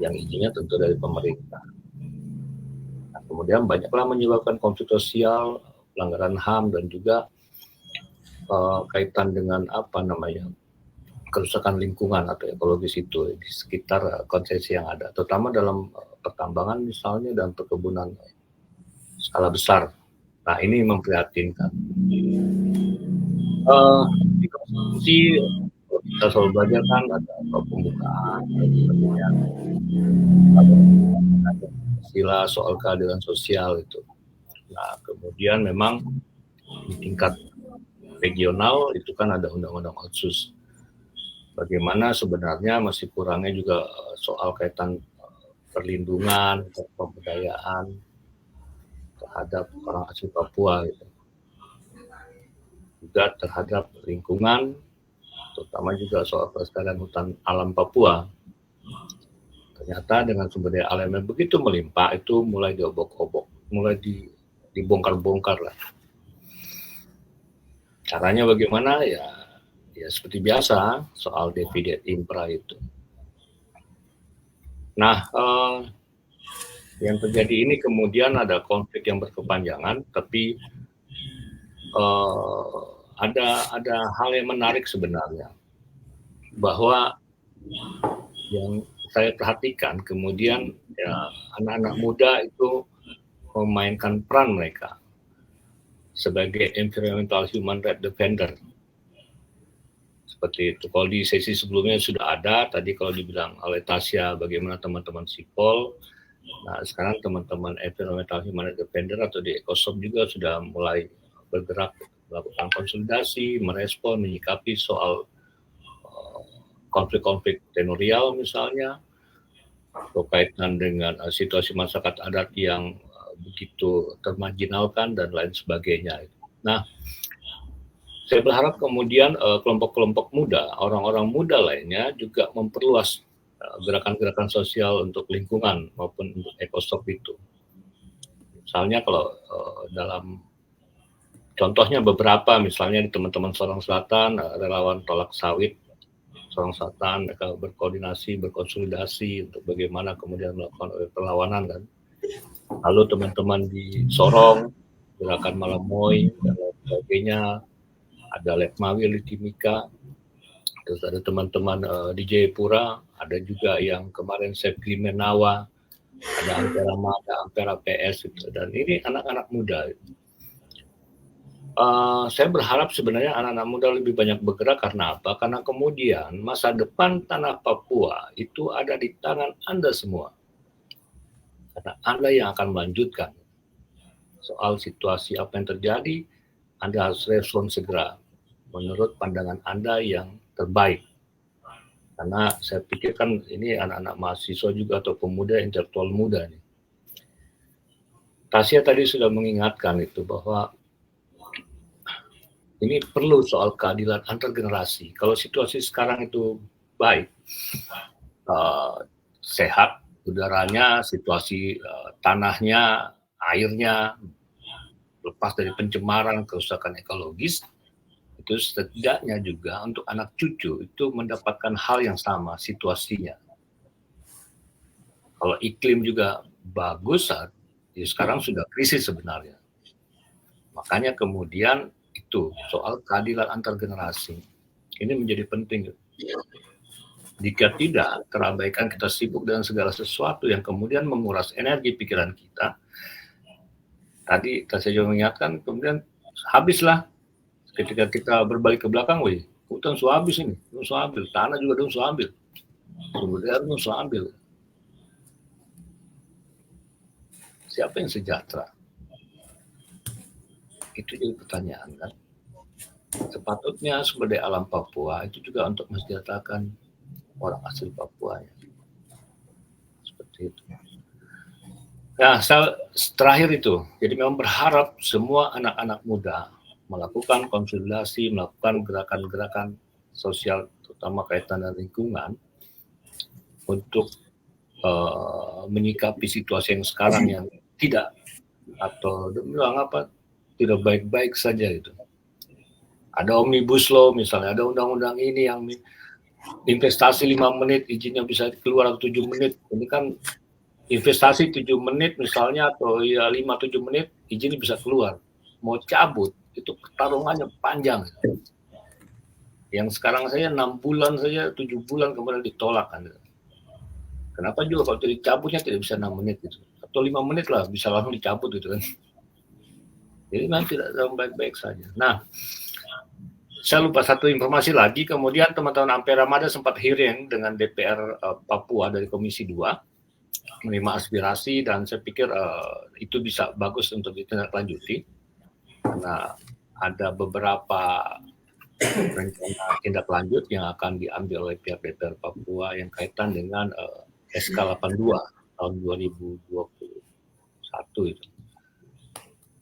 yang izinnya tentu dari pemerintah. Nah, kemudian banyaklah menyebabkan konflik sosial, pelanggaran HAM, dan juga kaitan dengan kerusakan lingkungan atau ekologis itu di sekitar konsesi yang ada, terutama dalam pertambangan misalnya dan perkebunan skala besar. Nah, ini memprihatinkan. Di konstitusi kita selalu belajar kan ada pembukaan, ada istilah soal keadilan sosial itu. Nah, kemudian memang di tingkat regional itu kan ada undang-undang otsus. Bagaimana sebenarnya masih kurangnya juga soal kaitan perlindungan, pemberdayaan terhadap orang asli Papua gitu. Juga terhadap lingkungan, terutama juga soal pelestarian hutan alam Papua. Ternyata dengan sumber daya alam yang begitu melimpah itu mulai diobok-obok, mulai dibongkar-bongkar lah. Caranya bagaimana ya seperti biasa soal divide impra itu. Nah, yang terjadi ini kemudian ada konflik yang berkepanjangan, tapi ada hal yang menarik sebenarnya, bahwa yang saya perhatikan kemudian ya, anak-anak muda itu memainkan peran mereka sebagai environmental human rights defender. Seperti itu. Kalau di sesi sebelumnya sudah ada, tadi kalau dibilang oleh Tasya bagaimana teman-teman sipol, nah sekarang teman-teman environmental human rights defender atau di ECOSOP juga sudah mulai bergerak, melakukan konsolidasi, merespon, menyikapi soal konflik-konflik tenurial misalnya, berkaitan dengan situasi masyarakat adat yang begitu termarginalkan dan lain sebagainya. Nah, saya berharap kemudian kelompok-kelompok muda, orang-orang muda lainnya juga memperluas gerakan-gerakan sosial untuk lingkungan maupun untuk ECOSOP itu. Misalnya kalau dalam contohnya beberapa, misalnya di teman-teman Sorong Selatan, relawan tolak sawit Sorong Selatan, mereka berkoordinasi, berkonsolidasi untuk bagaimana kemudian melakukan perlawanan kan. Lalu teman-teman di Sorong, gerakan Malamoy dan lain sebagainya, ada Letmawil di Timika, terus ada teman-teman di Jayapura, ada juga yang kemarin Sepri Menawa, ada Ampera Mada, Ampera PS gitu. Dan ini anak-anak muda. Saya berharap sebenarnya anak-anak muda lebih banyak bergerak karena apa? Karena kemudian masa depan tanah Papua itu ada di tangan Anda semua. Karena Anda yang akan melanjutkan soal situasi apa yang terjadi, Anda harus respon segera menurut pandangan Anda yang terbaik. Karena saya pikir kan ini anak-anak mahasiswa juga atau pemuda, intelektual muda nih. Tasya tadi sudah mengingatkan itu bahwa ini perlu soal keadilan antar generasi. Kalau situasi sekarang itu baik, sehat, udaranya, situasi tanahnya, airnya, lepas dari pencemaran, kerusakan ekologis, itu setidaknya juga untuk anak cucu itu mendapatkan hal yang sama situasinya. Kalau iklim juga bagus, ya sekarang sudah krisis sebenarnya. Makanya kemudian itu soal keadilan antar generasi ini menjadi penting. Jika tidak, terabaikan kita sibuk dengan segala sesuatu yang kemudian menguras energi pikiran kita. Tadi saya juga mengingatkan, kemudian habislah ketika kita berbalik ke belakang, wih, hutan sudah habis ini, sudah ambil, tanah juga sudah ambil, sumber daya sudah ambil. Siapa yang sejahtera? Itu jadi pertanyaan kan. Sepatutnya sumber daya alam Papua itu juga untuk mensejahterakan orang asli Papua. Seperti itu. Nah, terakhir itu, jadi memang berharap semua anak-anak muda melakukan konsolidasi, melakukan gerakan-gerakan sosial, terutama kaitan dengan lingkungan, untuk menyikapi situasi yang sekarang yang tidak, atau bilang apa, tidak baik-baik saja itu. Ada Omnibus Law misalnya, ada undang-undang ini yang investasi 5 menit, izinnya bisa keluar 7 menit. Ini kan investasi 7 menit misalnya, atau ya 5-7 menit, izinnya bisa keluar. Mau cabut, itu pertarungannya panjang. Yang sekarang saya 6 bulan saja, 7 bulan kemudian ditolak kan. Kenapa juga kalau dicabutnya tidak bisa 6 menit gitu. Atau 5 menit lah bisa langsung dicabut gitu kan. Jadi nanti tidak baik-baik saja. Nah, saya lupa satu informasi lagi, kemudian teman-teman Ampera Mada sempat hearing dengan DPR Papua dari Komisi 2, menerima aspirasi, dan saya pikir itu bisa bagus untuk ditindaklanjuti. Karena ada beberapa rencana tindak lanjut yang akan diambil oleh pihak DPR Papua yang kaitan dengan SK 82 tahun 2021 itu,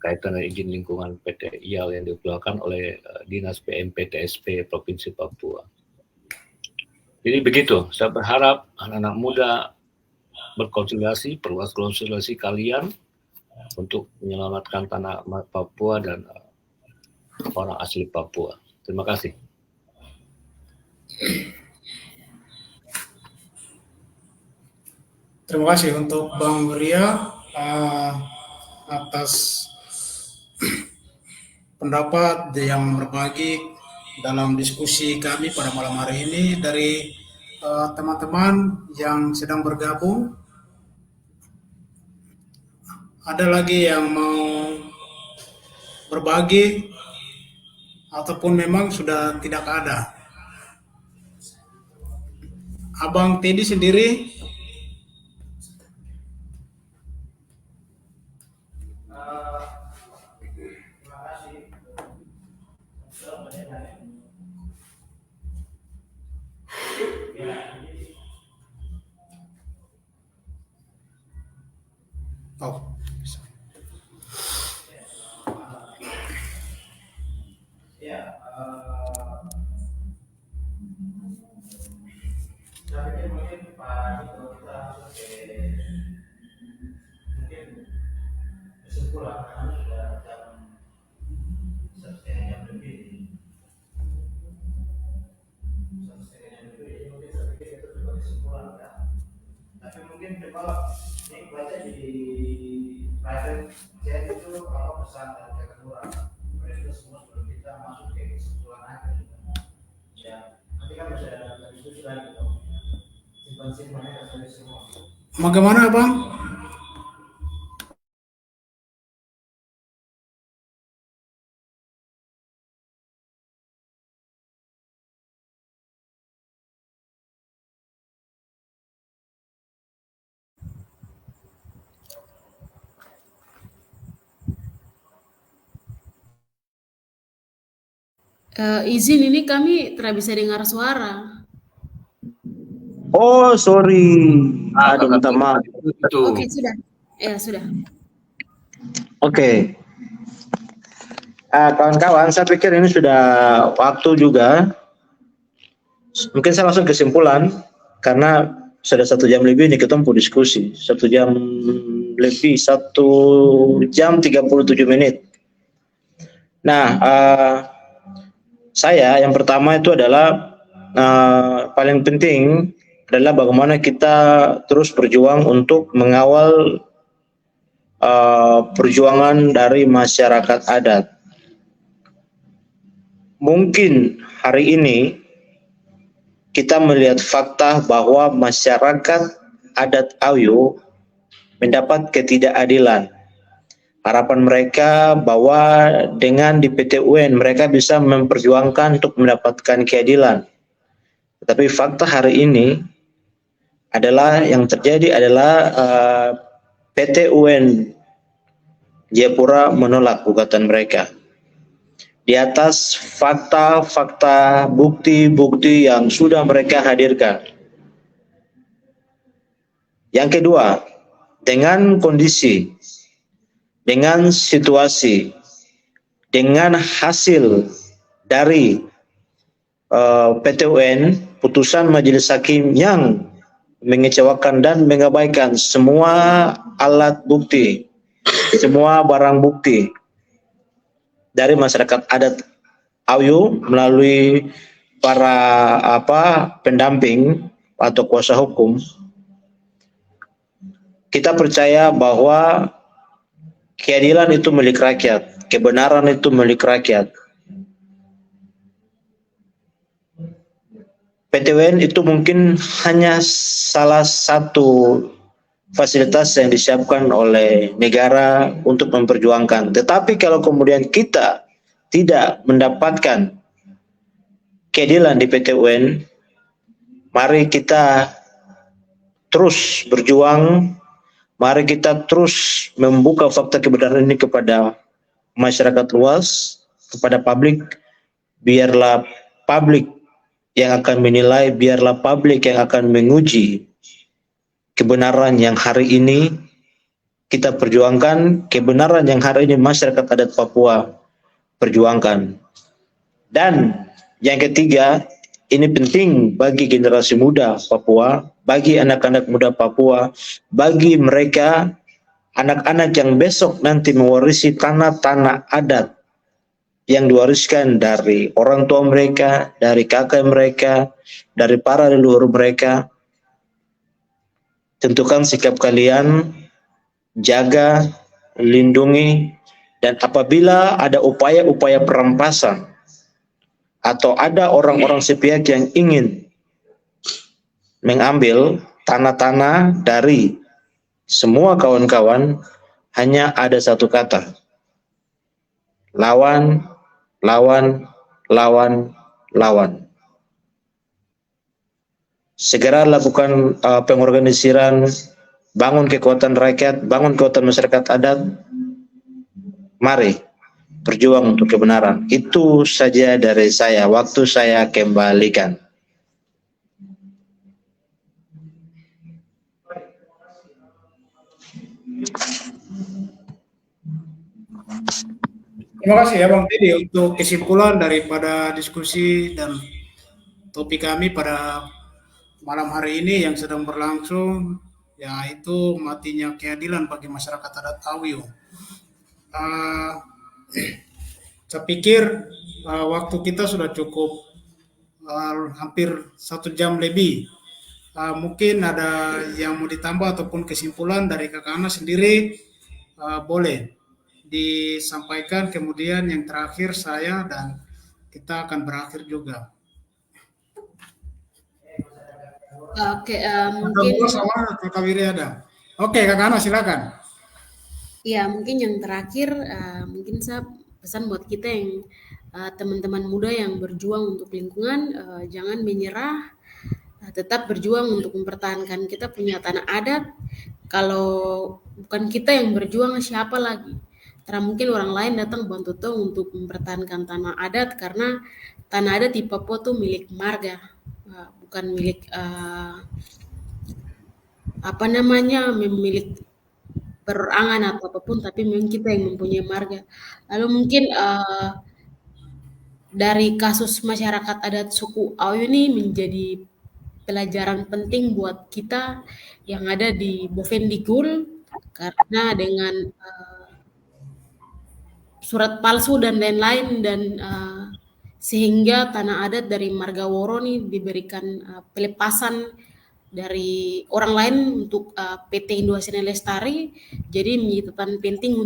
kaitan dengan izin lingkungan PT IAL yang dikeluarkan oleh Dinas PMPTSP Provinsi Papua. Jadi begitu, saya berharap anak-anak muda berkonsolidasi, perluas konsolidasi kalian untuk menyelamatkan tanah Papua dan orang asli Papua. Terima kasih. Terima kasih untuk Bang Ria atas pendapat yang berbagi dalam diskusi kami pada malam hari ini. Dari teman-teman yang sedang bergabung, ada lagi yang mau berbagi ataupun memang sudah tidak ada? Abang Teddy sendiri? Oh. Saya pikir mungkin Pak Dito kita langsung mungkin kesimpulan karena sudah jam 1/2 lebih. 1/2 lebih, jadi mungkin saya pikir itu sebagai kesimpulan kan. Tapi mungkin kalau ini baca di private chat itu kalau pesan dari Kakak Lurah, itu semua sebelum kita masuk ke kesimpulan akhir. Ya, nanti kan masih ada diskusi lagi gitu. Bagaimana, Bang? Izin, ini kami tidak bisa dengar suara. Oh, sorry. Aduh, minta maaf. Oke, sudah. Ya, sudah. Oke. Kawan-kawan, saya pikir ini sudah waktu juga. Mungkin saya langsung kesimpulan, karena sudah 1 jam lebih ini kita mau diskusi. 1 jam lebih, 1 jam 37 menit. Nah, saya yang pertama itu adalah paling penting adalah bagaimana kita terus berjuang untuk mengawal perjuangan dari masyarakat adat. Mungkin hari ini kita melihat fakta bahwa masyarakat adat Oyo mendapat ketidakadilan. Harapan mereka bahwa dengan di PT UN mereka bisa memperjuangkan untuk mendapatkan keadilan. Tetapi fakta hari ini adalah yang terjadi adalah PT UN Jayapura menolak gugatan mereka. Di atas fakta-fakta, bukti-bukti yang sudah mereka hadirkan. Yang kedua, dengan kondisi, dengan situasi, dengan hasil dari PT UN, putusan Majelis Hakim yang mengecewakan dan mengabaikan semua alat bukti, semua barang bukti dari masyarakat adat Oyo melalui para pendamping atau kuasa hukum. Kita percaya bahwa keadilan itu milik rakyat, kebenaran itu milik rakyat. PT UN itu mungkin hanya salah satu fasilitas yang disiapkan oleh negara untuk memperjuangkan. Tetapi kalau kemudian kita tidak mendapatkan keadilan di PT UN, mari kita terus berjuang, mari kita terus membuka fakta kebenaran ini kepada masyarakat luas, kepada publik. Biarlah publik yang akan menilai, biarlah publik yang akan menguji kebenaran yang hari ini kita perjuangkan, kebenaran yang hari ini masyarakat adat Papua perjuangkan. Dan yang ketiga, ini penting bagi generasi muda Papua, bagi anak-anak muda Papua, bagi mereka anak-anak yang besok nanti mewarisi tanah-tanah adat yang diwariskan dari orang tua mereka, dari kakek mereka, dari para leluhur mereka. Tentukan sikap kalian, jaga, lindungi, dan apabila ada upaya-upaya perampasan atau ada orang-orang sepihak yang ingin mengambil tanah-tanah dari semua kawan-kawan, hanya ada satu kata: lawan, lawan, lawan, lawan. Segera lakukan pengorganisiran, bangun kekuatan rakyat, bangun kekuatan masyarakat adat. Mari berjuang untuk kebenaran. Itu saja dari saya. Waktu saya kembalikan. Terima kasih ya Bang Teddy untuk kesimpulan daripada diskusi dan topik kami pada malam hari ini yang sedang berlangsung, yaitu matinya keadilan bagi masyarakat adat Awiyung. Saya pikir waktu kita sudah cukup hampir 1 jam lebih. Mungkin ada yang mau ditambah ataupun kesimpulan dari Kakak Ana sendiri, boleh disampaikan. Kemudian yang terakhir saya, dan kita akan berakhir juga. Oke, Kakak mungkin Bro sama Kakak Wiri ada. Oke, Kakak Ana silakan. ya mungkin yang terakhir mungkin saya pesan buat kita yang teman-teman muda yang berjuang untuk lingkungan, jangan menyerah, tetap berjuang untuk mempertahankan kita punya tanah adat. Kalau bukan kita yang berjuang, siapa lagi? Karena mungkin orang lain datang bantu tong untuk mempertahankan tanah adat, karena tanah adat di Papua tuh milik marga, bukan milik milik perorangan atau apapun, tapi memang kita yang mempunyai marga. Lalu mungkin dari kasus masyarakat adat suku Awi ini menjadi pelajaran penting buat kita yang ada di Bovendigul, karena dengan surat palsu dan lain-lain, dan sehingga tanah adat dari Marga Woro ini diberikan pelepasan dari orang lain untuk PT Indonesia Lestari. Jadi menjadi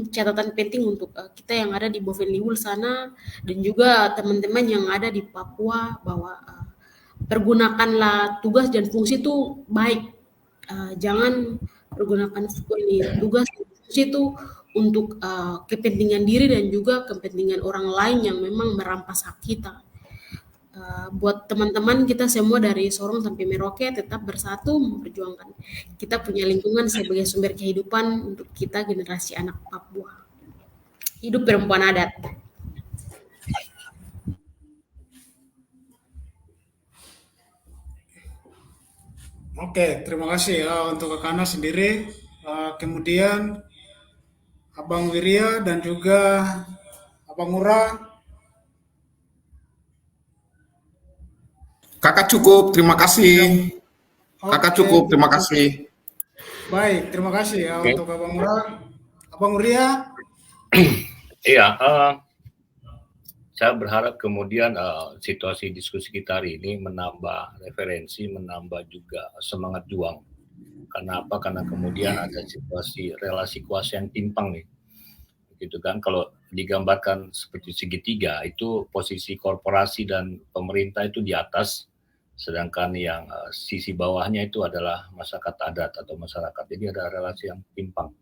catatan penting untuk kita yang ada di Bovendigul sana, dan juga teman-teman yang ada di Papua, bahwa pergunakanlah tugas dan fungsi itu baik. Jangan pergunakan tugas dan fungsi itu untuk kepentingan diri dan juga kepentingan orang lain yang memang merampas hak kita. Buat teman-teman kita semua dari Sorong sampai Merauke, tetap bersatu memperjuangkan kita punya lingkungan sebagai sumber kehidupan untuk kita generasi anak Papua. Hidup perempuan adat. Oke, terima kasih ya untuk Kakak Ana sendiri. Kemudian Abang Wirya dan juga Abang Ngura. Kakak cukup, terima kasih. Kakak Oke, cukup, terima kasih. baik, terima kasih ya untuk Abang Ngura. Abang Wirya. Iya, saya berharap kemudian situasi diskusi kita hari ini menambah referensi, menambah juga semangat juang. Kenapa? Karena kemudian ada situasi relasi kuasa yang timpang nih, gitu kan. Kalau digambarkan seperti segitiga, itu posisi korporasi dan pemerintah itu di atas, sedangkan yang sisi bawahnya itu adalah masyarakat adat atau masyarakat. Jadi ada relasi yang timpang,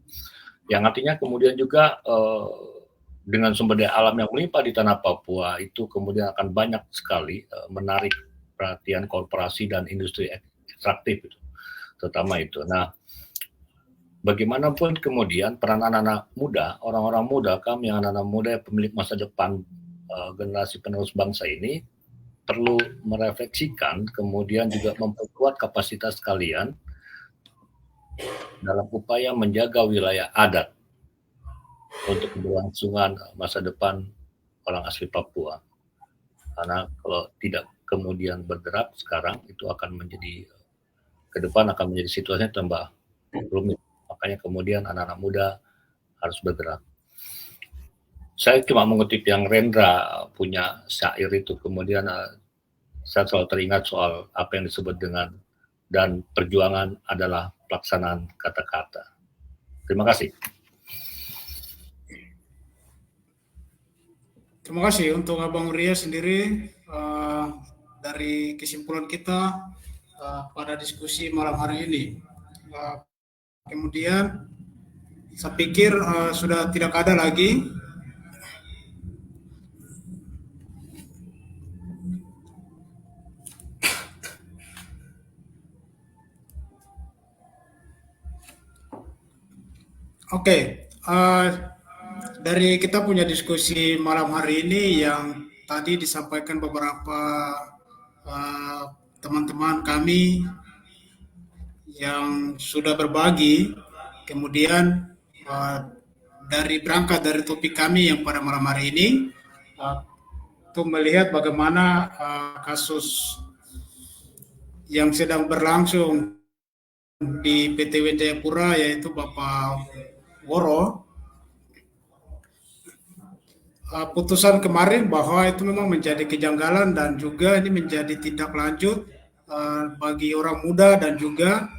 yang artinya kemudian juga dengan sumber daya alam yang melimpah di tanah Papua itu kemudian akan banyak sekali menarik perhatian korporasi dan industri ekstraktif itu, terutama itu. Nah, bagaimanapun kemudian peran anak-anak muda, orang-orang muda, kami yang anak-anak muda pemilik masa depan, generasi penerus bangsa ini perlu merefleksikan, kemudian juga memperkuat kapasitas kalian dalam upaya menjaga wilayah adat untuk keberlangsungan masa depan orang asli Papua. Karena kalau tidak kemudian bergerak sekarang, itu akan menjadi, ke depan akan menjadi situasinya tambah rumit. Makanya kemudian anak-anak muda harus bergerak. Saya cuma mengutip yang Rendra punya syair itu, kemudian saya selalu teringat soal apa yang disebut dengan dan perjuangan adalah pelaksanaan kata-kata. Terima kasih. Terima kasih untuk Abang Ria sendiri. Dari kesimpulan kita pada diskusi malam hari ini. Kemudian saya pikir sudah tidak ada lagi dari kita punya diskusi malam hari ini yang tadi disampaikan beberapa teman-teman kami yang sudah berbagi, kemudian berangkat dari topik kami yang pada malam hari ini, untuk melihat bagaimana kasus yang sedang berlangsung di PTW Jayapura, yaitu Bapak Woro, putusan kemarin bahwa itu memang menjadi kejanggalan dan juga ini menjadi tindak lanjut bagi orang muda dan juga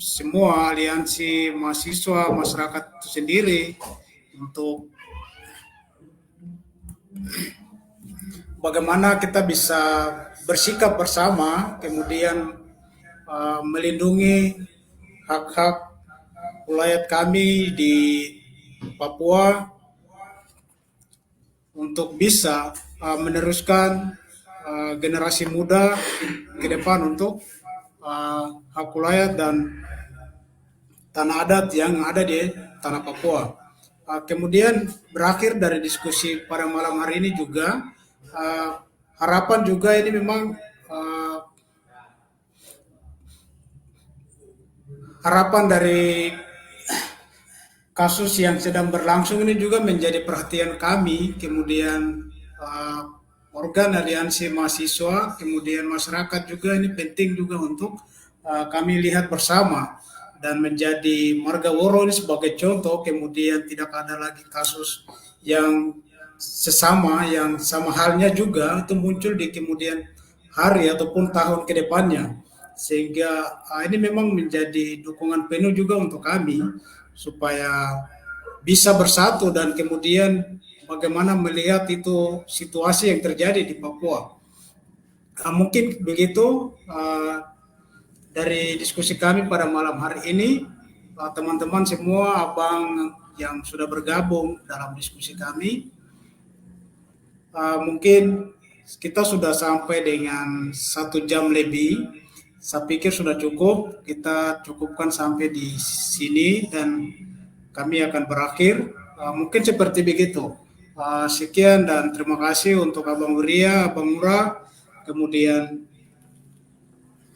semua aliansi mahasiswa masyarakat itu sendiri untuk bagaimana kita bisa bersikap bersama, kemudian melindungi hak-hak wilayah kami di Papua untuk bisa meneruskan generasi muda ke depan untuk hak wilayah dan tanah adat yang ada di tanah Papua. Kemudian berakhir dari diskusi pada malam hari ini juga harapan juga ini memang harapan dari kasus yang sedang berlangsung ini juga menjadi perhatian kami, kemudian organ aliansi mahasiswa, kemudian masyarakat juga ini penting juga untuk kami lihat bersama dan menjadi Marga Woro ini sebagai contoh, kemudian tidak ada lagi kasus yang sesama, yang sama halnya juga itu muncul di kemudian hari ataupun tahun ke depannya. Sehingga ini memang menjadi dukungan penuh juga untuk kami supaya bisa bersatu dan kemudian bagaimana melihat itu situasi yang terjadi di Papua. Mungkin begitu dari diskusi kami pada malam hari ini, teman-teman semua, abang yang sudah bergabung dalam diskusi kami, mungkin kita sudah sampai dengan 1 jam lebih. Saya pikir sudah cukup, kita cukupkan sampai di sini dan kami akan berakhir. Mungkin seperti begitu. Sekian dan terima kasih untuk Abang Ria, Abang Mura, kemudian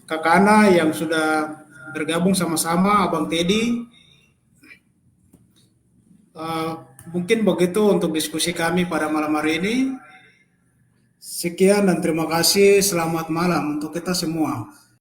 Kakak Ana yang sudah bergabung sama-sama, Abang Teddy. Mungkin begitu untuk diskusi kami pada malam hari ini. Sekian dan terima kasih. Selamat malam untuk kita semua.